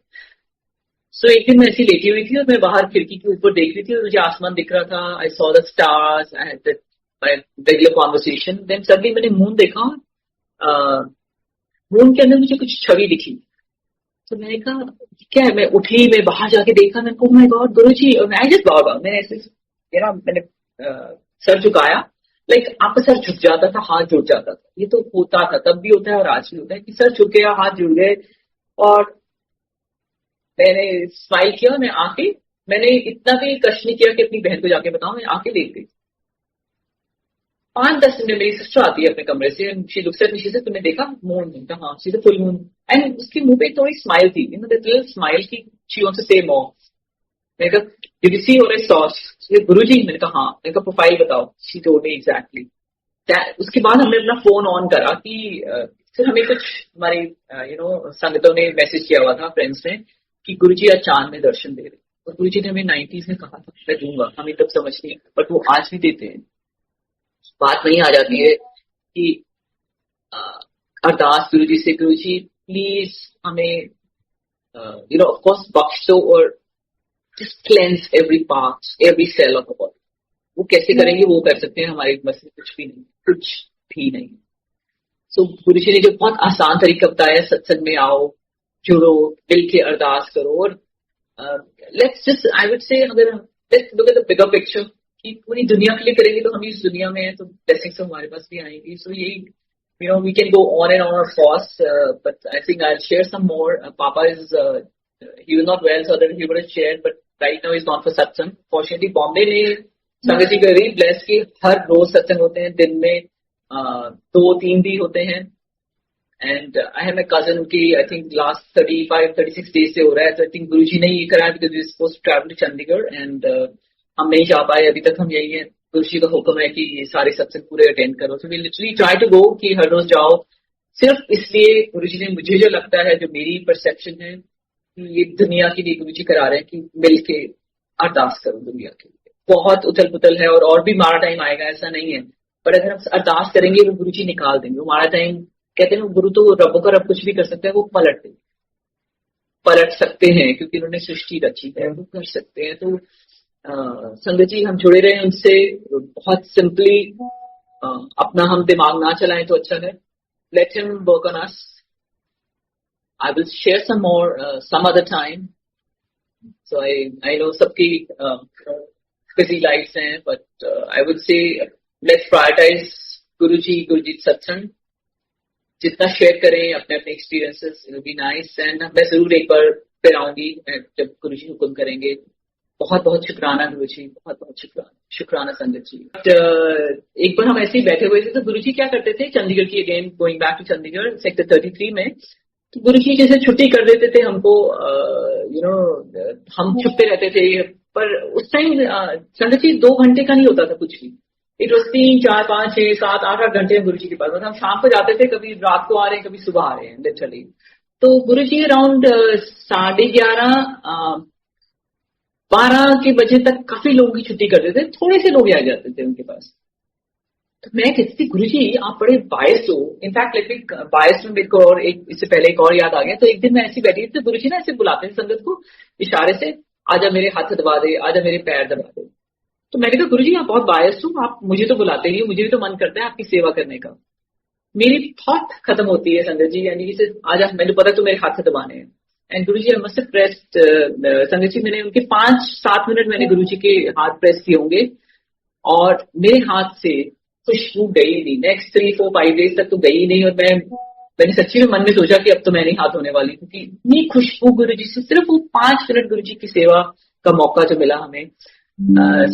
सो एक दिन मैं ऐसी लेटी हुई थी और मैं बाहर खिड़की के ऊपर देख रही थी और मुझे आसमान दिख रहा था। I saw the stars, I had regular conversation. Then suddenly मैंने मून देखा, मून के अंदर मुझे कुछ छवि दिखी। तो मैंने कहा क्या है, मैं उठी, मैं बाहर जाके देखा, मैंने कहा माय गॉड गुरु जी, और मैं जस्ट बाउड डाउन। मैंने ऐसे मैंने सर झुकाया, लाइक आपका सर झुक जाता था, हाथ जुड़ जाता था। ये तो होता था, तब भी होता है और आज भी होता है कि सर झुक गया, हाथ जुड़ गए। और मैंने स्माइल किया, मैं आके, मैंने इतना भी कष्ट नहीं किया कि अपनी बहन को जाके बताऊं, मैं आके देख गई। 5-10 मिनट मेरी सिस्टर आती है अपने कमरे से, she looks at me, she said तुमने देखा मून? हाँ, she said full moon, and उसकी मुंह पे थोड़ी स्माइल थी, दैट लिटिल स्माइल की शी वांट्स टू से मोर। मैंने कहा डिड यू सी और सॉस? गुरुजी? मैंने कहा हाँ। मैंने कहा प्रोफाइल बताओ। She told me exactly. उसके बाद हमने अपना फोन ऑन करा कि फिर हमें कुछ हमारी संगतों ने मैसेज किया हुआ था, फ्रेंड्स ने, कि गुरुजी आज चांद में दर्शन दे रहे। और गुरुजी ने हमें 90s में कहा था मैं दूंगा, हमें तब समझ नहीं, बट वो आज भी देते हैं। बात वही आ जाती है कि अरदास गुरुजी से, गुरुजी प्लीज हमें ऑफ कोर्स बख्श दो और just cleanse every part, every cell of the body. वो कैसे करेंगे? वो कर सकते हैं, हमारे बस में कुछ भी नहीं। सो गुरु जी ने जो बहुत आसान तरीका बताया, सत्संग में आओ, जुड़ो, दिल के अरदास करो, और लेट्स जस्ट, आई वुड से, अगर let's look at the bigger picture, पूरी दुनिया के लिए करेंगे तो हम इस दुनिया में हैं, तो ब्लेसिंग्स हमारे पास भी आएंगी. सो यही, we can go on and on a fast, but I think I'll share some more. Papa is, he was not well, so that he would have shared, but right now he's gone for satsang. Fortunately, Bombay ने संगत जी वेरी ब्लेस की हर रोज सत्संग होते हैं, दिन में 2-3 भी होते हैं. And I have my cousin की आई थिंक लास्ट 35-36 डेज से हो रहा है. तो आई थिंक गुरुजी ने ये कराया because we suppose to travel to Chandigarh and हम नहीं जा पाए. अभी तक हम यही है, गुरुजी का हुक्म है कि ये सारे सत्संग पूरे अटेंड करो. So we literally try to go कि हर रोज जाओ, सिर्फ इसलिए गुरुजी ने, मुझे जो लगता है, जो मेरी परसेप्शन है कि ये दुनिया के लिए गुरुजी करा रहे हैं कि मिलके अरदास करो दुनिया के लिए. बहुत उथल पुथल है और भी मारा टाइम आएगा, ऐसा नहीं है. पर अगर हम अरदास करेंगे वो गुरुजी निकाल देंगे. वो मारा टाइम कहते हैं गुरु तो रबों का रब कुछ भी कर सकते हैं, वो पलट सकते हैं क्योंकि उन्होंने सृष्टि रची है, वो कर सकते हैं. तो संगत जी हम जुड़े रहे उनसे. बहुत सिंपली अपना हम दिमाग ना चलाएं तो अच्छा है. Let him work on us. I will share some more some other time. So I know सबकी बिजी लाइफ्स हैं, but I would say let's prioritize Guruji satsang. जितना शेयर करें अपने अपने experiences, it will be nice. And मैं जरूर एक बार फिर आऊंगी जब गुरुजी हुक्म करेंगे. बहुत बहुत शुक्राना गुरुजी, बहुत बहुत शुक्राना संगत जी. एक बार हम ऐसे ही बैठे हुए थे तो गुरुजी क्या करते थे चंडीगढ़ की, again going back to Chandigarh sector 33 में, तो गुरुजी जैसे छुट्टी कर देते थे हमको. हम छुपते रहते थे. पर उस टाइम संगत जी 2 घंटे का नहीं होता था कुछ भी. इट वॉज 3, 4, 5, 6, 7, 8 घंटे गुरुजी के पास. मतलब हम शाम को जाते थे, कभी रात को आ रहे हैं, कभी सुबह आ रहे हैं लिटरली. तो गुरुजी अराउंड 11:30 12 के बजे तक काफी लोगों की छुट्टी करते थे. थोड़े से लोग आ जाते थे उनके पास. तो मैं कहती थी गुरुजी आप बड़े बायस हो. इनफैक्ट लेकिन बायस में मेरे को और एक इससे पहले एक और याद आ गया. तो एक दिन मैं ऐसी बैठी थी तो गुरुजी ना ऐसे बुलाते थे संगत को इशारे से, आजा मेरे हाथ दबा दे, आजा मेरे पैर दबा दे. तो मैंने कहा गुरुजी आप बहुत बायस हो, आप मुझे तो बुलाते ही हो, मुझे भी तो मन करता है आपकी सेवा करने का. मेरी थॉट खत्म होती है संगत जी, यानी जैसे आजा मैंने पता तो मेरे हाथ दबाने हैं. And Guruji I must pressed. संगत जी मैंने उनके 5-7 मिनट मैंने गुरुजी के हाथ प्रेस किए होंगे और मेरे हाथ से खुशबू गई नहीं. नेक्स्ट 3-4-5 डेज तक तो गई नहीं. और मैंने सच्ची में मन में सोचा कि अब तो मैं नहीं हाथ होने वाली, क्योंकि इतनी खुशबू गुरुजी से, सिर्फ वो 5 मिनट गुरुजी की सेवा का मौका जो मिला हमें.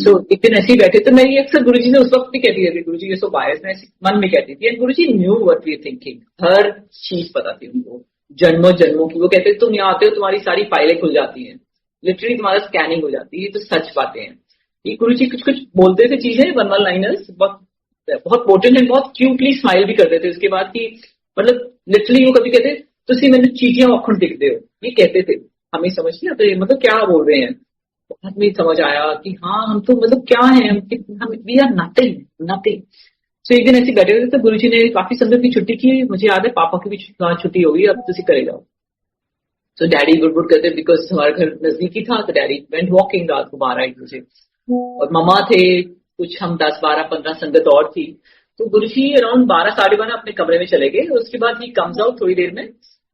सो एक दिन ऐसे ही बैठे तो मैं ये अक्सर गुरुजी ने उस वक्त भी कहती थी, गुरुजी ये सो बायस, मैं मन में कहती थी. And Guruji knew what we thinking, हर चीज पता थी उनको, जन्मों की. वो कहते तुम यहाँ आते हो तुम्हारी सारी फाइलें खुल जाती हैं, लिटरली तुम्हारा स्कैनिंग हो जाती है. ये तो सच बातें हैं. ये गुरुजी कुछ कुछ बोलते थे चीजें, 1 लाइनर्स, बहुत पोटेंट एंड बहुत क्यूटली स्माइल भी करते थे उसके बाद की. मतलब लिटरली वो कभी कहते तुसी मैंने चीटियां अखुण दिखते हो, ये कहते थे. हमें समझ नहीं आता मतलब क्या बोल रहे हैं. बहुत में समझ आया कि हाँ हम तो मतलब क्या है, हम वी आर नथिंग. सो एक दिन ऐसे बैठे हुए थे तो गुरुजी ने काफी संगत की छुट्टी की. मुझे याद है पापा की भी छुट्टी होगी, अब तुसी करे जाओ. तो डैडी गुड़ करते बिकॉज हमारे घर नजदीकी था. तो डैडी वेंट वॉकिंग रात को 12-1 बजे और ममा थे, कुछ हम 10-12-15 संगत और थी. तो गुरुजी अराउंड 12-12:30 अपने कमरे में चले गए. उसके बाद ही कम्स आउट थोड़ी देर में.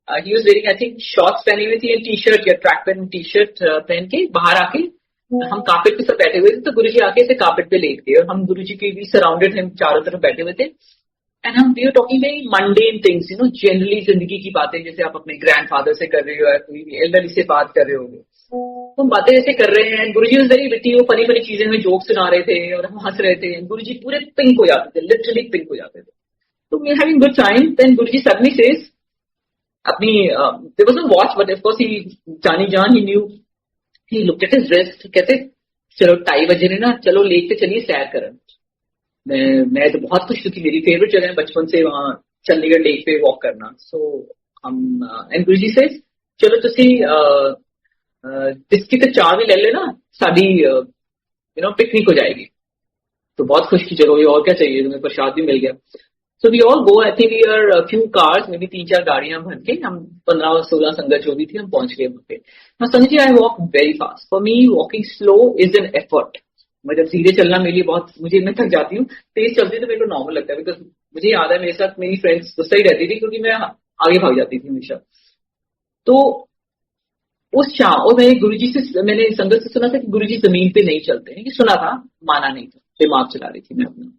He was wearing I think shorts पहनी हुई थी, टी शर्ट या ट्रैक पैंट टी शर्ट पहन के बाहर आके हम कार्पेट पे सब बैठे हुए थे. तो गुरुजी आके ऐसे कार्पेट पे लेट गए और हम गुरुजी के भी सराउंडेड हम चारों तरफ बैठे हुए थे. एंड हम we are talking very mundane things, generally जिंदगी की बातें, जैसे आप अपने ग्रैंडफादर से कर रहे हो या कोई भी एल्डरली से बात कर रहे होगे. तो हम बातें ऐसे कर रहे हैं. गुरुजी वाज वेरी विटी, वो फनी चीजें हमें जोक सुना रहे थे और हम हंस रहे थे. गुरुजी पूरे पिंक हो जाते थे, लिटरली पिंक हो जाते थे. तो we are having good time. Then Guruji suddenly says अपनी there was no watch but of course he जान he knew. He looked at his wrist. कहते चलो 2:30 बजे ने ना, चलो लेक पे चलिए सैर करन. मैं तो बहुत खुश थी, मेरी फेवरेट जगह है बचपन से वहां चंडीगढ़ लेक पे वॉक करना. सो हम एंड गुरुजी से चलो तुसी बिस्किट ते चाह भी ले लेना, साडी पिकनिक हो जाएगी. तो बहुत खुश की, चलो ये और क्या चाहिए, तुम्हें प्रसाद भी मिल गया. So we all go. I think we are few cars, maybe 3-4 गाड़ियां भर के हम 15-16 संगत जो भी थी हम पहुंच गए वहां पे. Sanjay ji I walk very fast. For me walking slow is an effort. मतलब धीरे चलना मेरे लिए बहुत, मैं थक जाती हूँ. तेज चलती तो मेरे को नॉर्मल लगता है, बिकॉज मुझे याद है मेरे साथ मेरी फ्रेंड्स गुस्सा ही रहती थी क्योंकि मैं आगे भाग जाती थी हमेशा. तो उस शाम, और मैंने गुरुजी से, मैंने संगत से सुना था कि गुरुजी जमीन पे नहीं चलते हैं, ये सुना था, माना नहीं था, दिमाग चला रही थी मैं अपना।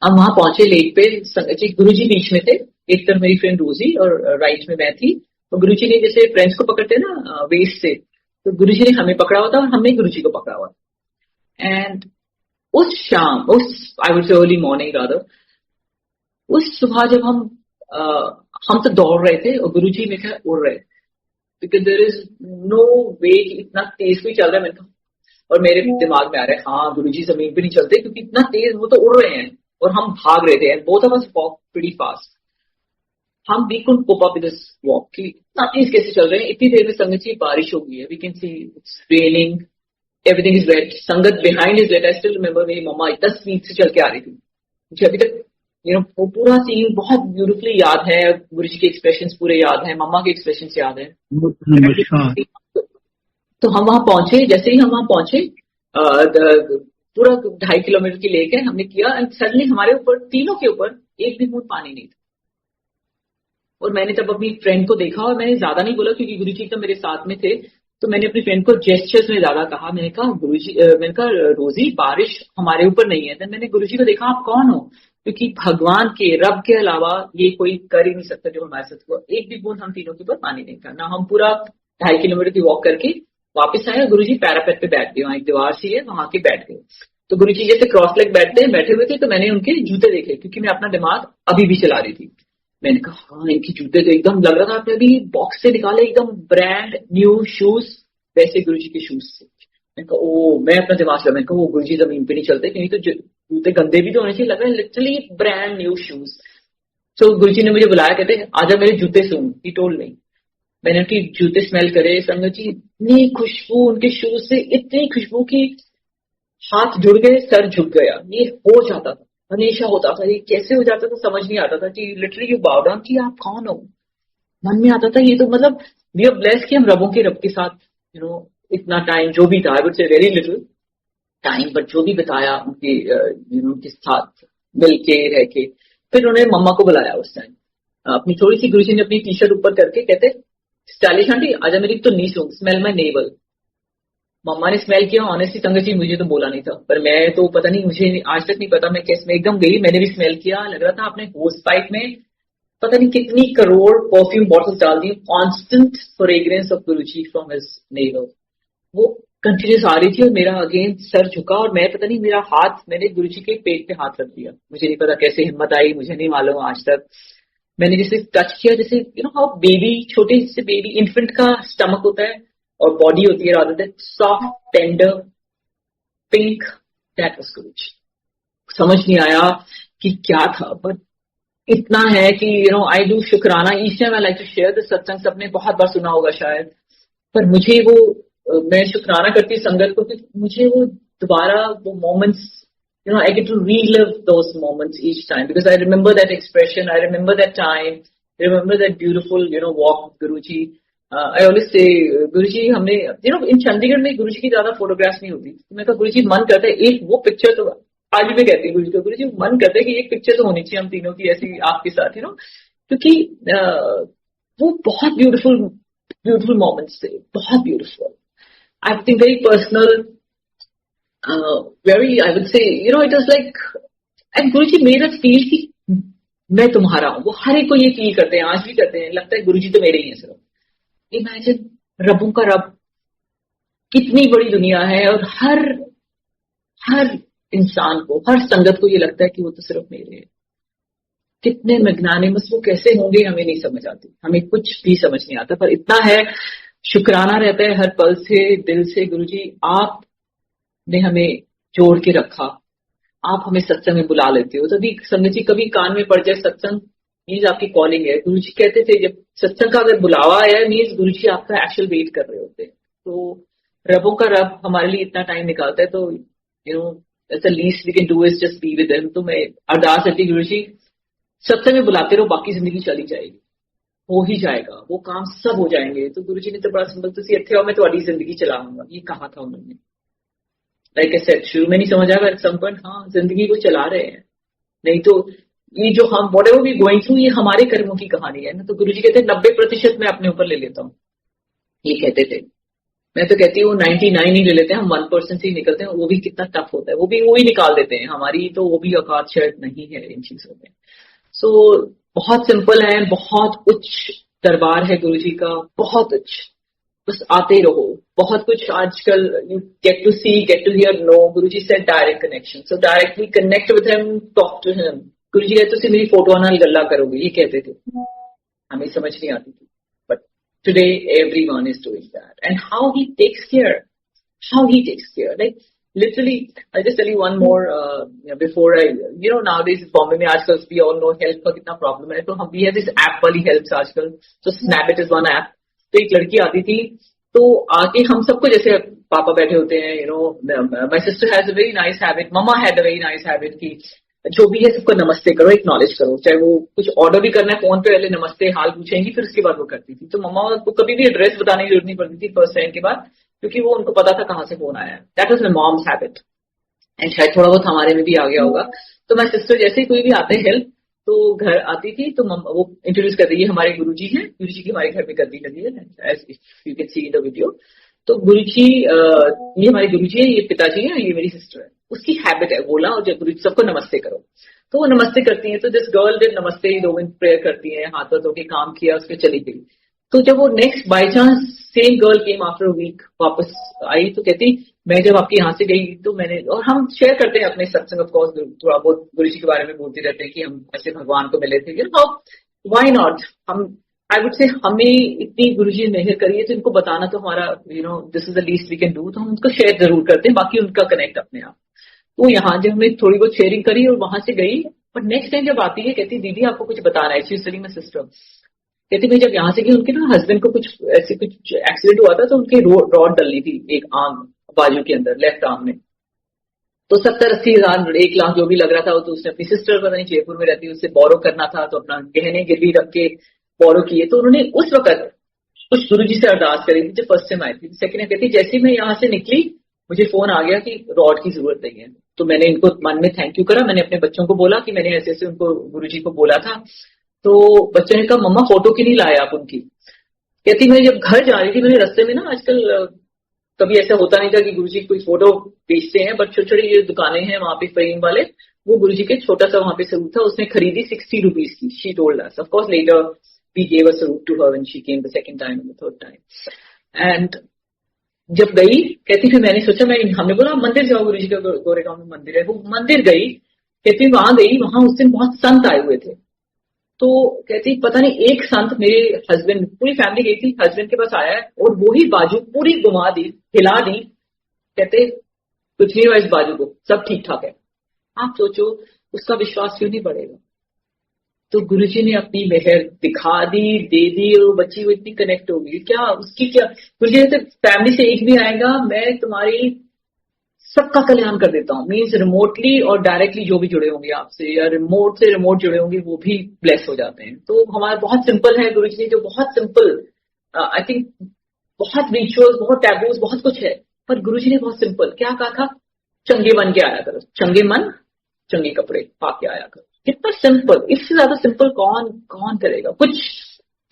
हम वहां पहुंचे लेक पे, संगत जी गुरुजी बीच में थे, एक तरफ मेरी फ्रेंड रोजी और राइट में मैं थी। तो गुरुजी ने जैसे फ्रेंड्स को पकड़ते हैं ना वेस्ट से, तो गुरुजी ने हमें पकड़ा हुआ था और हमने गुरुजी को पकड़ा हुआ था। एंड उस शाम, उस आई वुड से अर्ली मॉर्निंग रादर, उस सुबह जब हम तो दौड़ रहे थे और गुरुजी मेरे ख्याल उड़ रहे थे, बिकॉज देयर इज नो वे कि इतना तेज कोई चल रहा है। मैंने कहा, और मेरे दिमाग में आ रहा है हाँ गुरुजी जमीन पे नहीं चलते क्योंकि इतना तेज वो तो उड़ रहे हैं और हम भाग रहे थे, both of us walk pretty fast. हम we couldn't cope up with this walk कि इतना तेज कैसे चल रहे हैं। इतनी देर में संगत जी बारिश हो गई है, we can see it's raining, everything is wet, sangat behind is wet. I still remember मेरी मम्मा इतना स्पीड से चल के आ रही थी, मुझे अभी तक वो पूरा सीन बहुत ब्यूटीफुली याद है। गुरुजी के एक्सप्रेशंस पूरे याद है, मम्मा के एक्सप्रेशंस याद है। तो हम वहां पहुंचे, जैसे ही हम वहां पहुंचे, पूरा 2.5 किलोमीटर की लेक है, हमने किया एंड सडनली हमारे ऊपर, तीनों के ऊपर एक भी बूंद पानी नहीं था। और मैंने तब अपनी फ्रेंड को देखा और मैंने ज्यादा नहीं बोला क्योंकि गुरुजी तो मेरे साथ में थे, तो मैंने अपनी फ्रेंड को जेस्चर्स में ज्यादा कहा। मैंने कहा गुरुजी, मैंने कहा रोजी बारिश हमारे ऊपर नहीं है। मैंने गुरुजी को देखा, आप कौन हो? क्योंकि भगवान के, रब के अलावा ये कोई कर ही नहीं सकता जो हमारे साथ हुआ। एक भी बूंद हम तीनों के ऊपर पानी नहीं था ना। हम पूरा 2.5 किलोमीटर की वॉक करके वापस आए, गुरुजी पैरापेट पे बैठ गए, वहां एक दीवार सी है वहां के बैठ गए। तो गुरुजी जैसे क्रॉस लेग बैठे हुए थे, तो मैंने उनके जूते देखे क्योंकि मैं अपना दिमाग अभी भी चला रही थी। मैंने कहा हाँ इनके जूते तो एकदम लग रहा था आपने अभी बॉक्स से निकाले, एकदम ब्रांड न्यू शूज, वैसे गुरुजी के शूज से। मैंने कहा ओ, मैं अपना दिमाग चला, मैंने कहा वो गुरुजी जमीन पे नहीं चलते क्योंकि तो जूते गंदे भी तो होने चाहिए, लग रहा है लिटरली ब्रांड न्यू शूज। तो गुरुजी ने मुझे बुलाया, कहते आजा मेरे जूते सूंघ, ही टोल्ड मी। मैंने उनके जूते स्मेल करे, संगत जी इतनी खुशबू उनके शूज से, इतनी खुशबू की हाथ जुड़ गए, सर झुक गया। ये हो जाता था, हमेशा होता था। ये कैसे हो जाता था समझ नहीं आता था कि लिटरली यू बाउ डाउन कि आप कौन हो। मन में आता था ये तो मतलब वी आर ब्लेस्ड कि हम रब के साथ इतना टाइम जो भी था, आई वुड से वेरी लिटिल टाइम, बट जो भी बताया उनके उनके साथ मिल के रह के। फिर उन्होंने मम्मा को बुलाया उस टाइम, अपनी थोड़ी सी, गुरुजी ने अपनी टी शर्ट ऊपर करके कहते स्टाइलिश आंटी आजा मेरी तो नी सूंघ, स्मेल माय नेवल। मम्मा ने स्मेल किया, ऑनेस्टली संगत जी मुझे तो बोला नहीं था, पर मैं तो पता नहीं, मुझे आज तक नहीं पता मैं कैसे, एकदम गई, मैंने भी स्मेल किया। लग रहा था आपने होस पाइप में पता नहीं कितनी करोड़ परफ्यूम बॉटल्स डाल दी, constant fragrance of Guruji from his navel. वो कंटिन्यूस आ रही थी और मेरा अगेन सर झुका और मैं पता नहीं, मेरा हाथ, मैंने गुरुजी के पेट पे हाथ रख दिया। मुझे नहीं पता कैसे हिम्मत आई, मुझे नहीं मालूम आज तक। मैंने जैसे टच किया, जैसे हाउ बेबी, छोटे से बेबी इन्फेंट का स्टमक होता है और बॉडी होती है rather that soft tender pink, that was Guruji. समझ नहीं आया कि क्या था, बट इतना है कि आई डू शुक्राना। Each time I like to share this satsang, सबने बहुत बार सुना होगा शायद, पर मुझे वो, मैं शुक्राना करती संगत को कि मुझे वो दोबारा वो moments, I get to relive those moments each time because I remember that expression, I remember that time, I remember that beautiful walk with Guruji. I always say Guruji, हमने इन चंडीगढ़ में गुरुजी की ज्यादा फोटोग्राफ्स नहीं होती, तो मैं कहा गुरुजी मन करता है एक वो पिक्चर, तो आज भी कहती है गुरुजी को, गुरुजी मन करता है कि एक पिक्चर तो होनी चाहिए हम तीनों की ऐसी आपके साथ, क्योंकि वो बहुत ब्यूटीफुल मोमेंट्स थे, बहुत beautiful. I think very personal, very, I would say, it was like, and Guruji made us feel कि मैं तुम्हारा हूं। वो हर एक को ये फील करते हैं, आज भी करते हैं, लगता है गुरुजी तो मेरे ही हैं सिर्फ। इमेजिन रबों का रब, कितनी बड़ी दुनिया है और हर इंसान को, हर संगत को ये लगता है कि वो तो सिर्फ मेरे हैं। कितने मैग्नानिमस वो कैसे होंगे हमें नहीं समझ आती, हमें कुछ भी समझ नहीं आता, पर इतना है शुक्राना रहता है हर पल से, दिल से। गुरुजी आपने हमें जोड़ के रखा, आप हमें सत्संग में बुला लेते हो। तभी संगत जी कभी कान में पड़ जाए सत्संग, मीन्स आपकी कॉलिंग है। गुरुजी कहते थे जब सत्संग का अगर बुलावा आया मीन्स गुरुजी आपका एक्चुअल वेट कर रहे होते हैं। तो रबों का रब हमारे लिए इतना टाइम निकालता है, तो that's the least we can do is just be with him. तो मैं अरदास करती गुरुजी सत्संग में बुलाते रहो, बाकी जिंदगी चली जाएगी, हो ही जाएगा, वो काम सब हो जाएंगे। तो गुरुजी ने तो बड़ा सिंपल, तुसी इत्थे आओ मैं तुम्हारी जिंदगी चलाऊंगा, ये कहा था उन्होंने। लाइक आई सेड, शुरू में नहीं समझ आया, एट सम पॉइंट हाँ जिंदगी को चला रहे हैं। नहीं तो ये जो हम whatever we going through, ये हमारे कर्मों की कहानी है ना। तो गुरुजी कहते हैं 90% मैं अपने ऊपर ले लेता हूँ, ये कहते थे। मैं तो कहती हूँ 99 ही ले लेते हैं हम, 1% से ही निकलते हैं, वो भी कितना टफ होता है, वो ही निकाल देते हैं। हमारी तो वो भी औकात शायद नहीं है इन चीजों में। सो बहुत सिंपल है, बहुत उच्च दरबार है गुरुजी का, बहुत उच्च। बस आते ही रहो। बहुत कुछ आजकल you get to see, get to hear, no Guruji से direct connection, so directly connect with him, talk to him. Guruji कहते थे मेरी फोटो नाल गल्ला करोगे, ये कहते थे, हमें समझ नहीं आती थी, but today everyone is doing that. And how he takes care, like literally, I just tell you one more before I, nowadays Bombay में आजकल we all know health का कितना problem है, तो हम we have this app वाली health आजकल, so Snapit is one app। तो एक लड़की आती थी, तो आके हम सबको, जैसे पापा बैठे होते हैं, my sister has a very nice habit, mama had a very nice habit कि जो भी है सबको नमस्ते करो, एक्नॉलेज करो। चाहे वो कुछ ऑर्डर भी करना है, फोन पे पहले नमस्ते हाल पूछेंगी, फिर उसके बाद वो करती थी। तो मम्मा को कभी भी एड्रेस बताने की जरूरत नहीं पड़ती थी फर्स्ट टाइम के बाद, क्योंकि वो उनको पता था कहाँ से फोन आया है। That was my moms habit, and शायद थोड़ा बहुत हमारे में भी आ गया होगा। तो माय सिस्टर जैसे ही कोई भी आते हेल्प, तो घर आती थी, तो वो इंट्रोड्यूस कर दी, हमारे गुरुजी हैं, गुरुजी की हमारे घर में गर्दी लगी है, as you can see in the video. तो गुरुजी, ये हमारे गुरुजी है, ये पिताजी है, ये मेरी सिस्टर है। उसकी हैबिट है बोला, और जब गुरुजी सबको नमस्ते करो, तो वो नमस्ते करती हैं। तो दिस गर्ल डिड नमस्ते, 2 मिनट प्रेयर करती हैं, हाथ धो के काम किया, उसके चली गई। तो जब वो next by chance same girl came after a week वापस आई, तो कहती मैं जब आपके यहाँ से गई तो मैंने, और हम शेयर करते हैं अपने सत्संग, ऑफ कोर्स थोड़ा बहुत गुरुजी के बारे में बोलते रहते हैं कि हम ऐसे भगवान को मिले थे, व्हाई नॉट। हम आई वुड से हमें इतनी गुरुजी ने मेहर करी है, तो इनको बताना तो हमारा this is the least we can do, तो हम उनको शेयर जरूर करते हैं, बाकी उनका कनेक्ट अपने आप। वो यहाँ जब हमने थोड़ी बहुत शेयरिंग करी और वहां से गई, बट नेक्स्ट टाइम जब आती है कहती दीदी आपको कुछ बताना है, she is telling my sister, कहती मैं जब यहाँ से गई, उनके ना हस्बैंड को कुछ ऐसे कुछ एक्सीडेंट हुआ था, तो उनकी रॉड डलनी थी एक आर्म, बाजू के अंदर, लेफ्ट आर्म में। तो 70-80 हजार 1 लाख जो भी लग रहा था, वो तो उसने अपनी सिस्टर, पता नहीं जयपुर में रहती है, उससे बोरो करना था, तो अपना गहने गिरवी रख के बोरो किए। तो उन्होंने उस वक्त कुछ गुरुजी से अरदास करी थी जब फर्स्ट टाइम आई थी। सेकेंड कहती जैसे मैं यहाँ से निकली, मुझे फोन आ गया कि रॉड की जरूरत नहीं है। तो मैंने इनको मन में थैंक यू करा, मैंने अपने बच्चों को बोला कि मैंने ऐसे ऐसे उनको गुरुजी को बोला था। तो बच्चों ने कहा मम्मा फोटो क्यों नहीं लाए आप उनकी। कहती मैं जब घर जा रही थी, मेरे रास्ते में ना, आजकल कभी ऐसा होता नहीं था कि गुरुजी कोई फोटो बेचते हैं, बट छोटी छोटी ये दुकानें हैं वहां पे फ्रेम वाले, वो गुरुजी के छोटा सा वहां पे सूट था, उसने खरीदी 60 रुपीज की। She told us, of course later we gave a suit to her when she came the second time and the third time. And जब गई, कहती फिर मैंने सोचा, हमने बोला मंदिर जाओ, गुरुजी का गोरेगांव में मंदिर है, वो मंदिर गई। कहती वहां गई, वहां उस दिन बहुत संत आए हुए थे। तो कहती पता नहीं एक संत, मेरे हस्बैंड, पूरी फैमिली गई थी, हस्बैंड के पास आया है और वही बाजू पूरी घुमा दी, हिला दी। कहते कुछ नहीं हुआ इस बाजू को, सब ठीक ठाक है। आप सोचो उसका विश्वास क्यों नहीं बढ़ेगा। तो गुरुजी ने अपनी मेहर दिखा दी, दे दी, और बच्ची वो इतनी कनेक्ट हो गई। क्या उसकी क्या, गुरुजी ने फैमिली से एक भी आएगा, मैं तुम्हारी सबका कल्याण कर देता हूँ, मीन्स रिमोटली और डायरेक्टली जो भी जुड़े होंगे आपसे, या रिमोट से रिमोट जुड़े होंगे, वो भी ब्लेस हो जाते हैं। तो हमारा बहुत सिंपल है, गुरुजी ने जो बहुत सिंपल, आई थिंक बहुत रिचुअल्स, बहुत टैबूज, बहुत कुछ है, पर गुरुजी ने बहुत सिंपल क्या कहा था, चंगे बन के आया करो, चंगे मन चंगे कपड़े पाके आया करो। कितना सिंपल, इससे ज्यादा सिंपल कौन करेगा। कुछ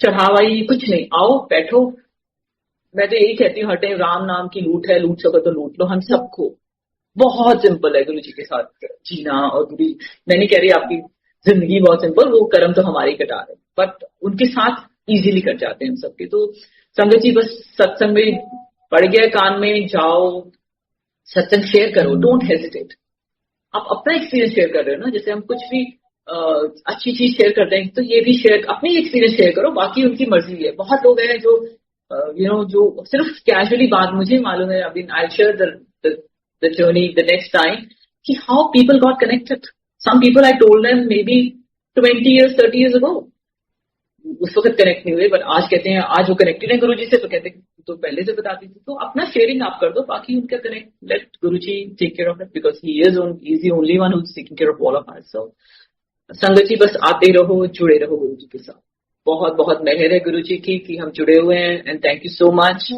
चढ़ावाई कुछ नहीं, आओ बैठो। मैं तो यही कहती हूँ हर टाइम, राम नाम की लूट है, लूट सको तो लूट लो हम सबको। बहुत सिंपल है गुरुजी के साथ जीना। और गुरुजी, मैं नहीं कह रही आपकी जिंदगी बहुत सिंपल, वो कर्म तो हमारे ही कटा रहे, बट उनके साथ इजीली कट जाते हैं हम सबके। तो संगत जी बस सत्संग में पड़ गया कान में, जाओ सत्संग शेयर करो, डोंट हेजिटेट। आप अपना एक्सपीरियंस शेयर कर रहे हो ना, जैसे हम कुछ भी अच्छी चीज शेयर करते हैं, तो ये भी शेयर, अपनी एक्सपीरियंस शेयर करो, बाकी उनकी मर्जी है। बहुत लोग हैं जो जो सिर्फ कैजुअली बात, मुझे मालूम है, अभी I share the journey the next time, कि how people got connected. Some people I told them maybe 20 years 30 years ago, उस वक्त कनेक्ट नहीं हुए, बट आज कहते हैं आज वो कनेक्टेड है गुरुजी से, तो कहते हैं तो पहले से बताती थी। तो अपना शेयरिंग आप कर दो, बाकी उनका connect, let Guruji take care of it, because he is the only one who is taking care of all of us. So sangat ji बस आते रहो, जुड़े रहो गुरुजी के साथ। बहुत बहुत मेहर है गुरुजी की कि हम जुड़े हुए हैं, and thank you so much.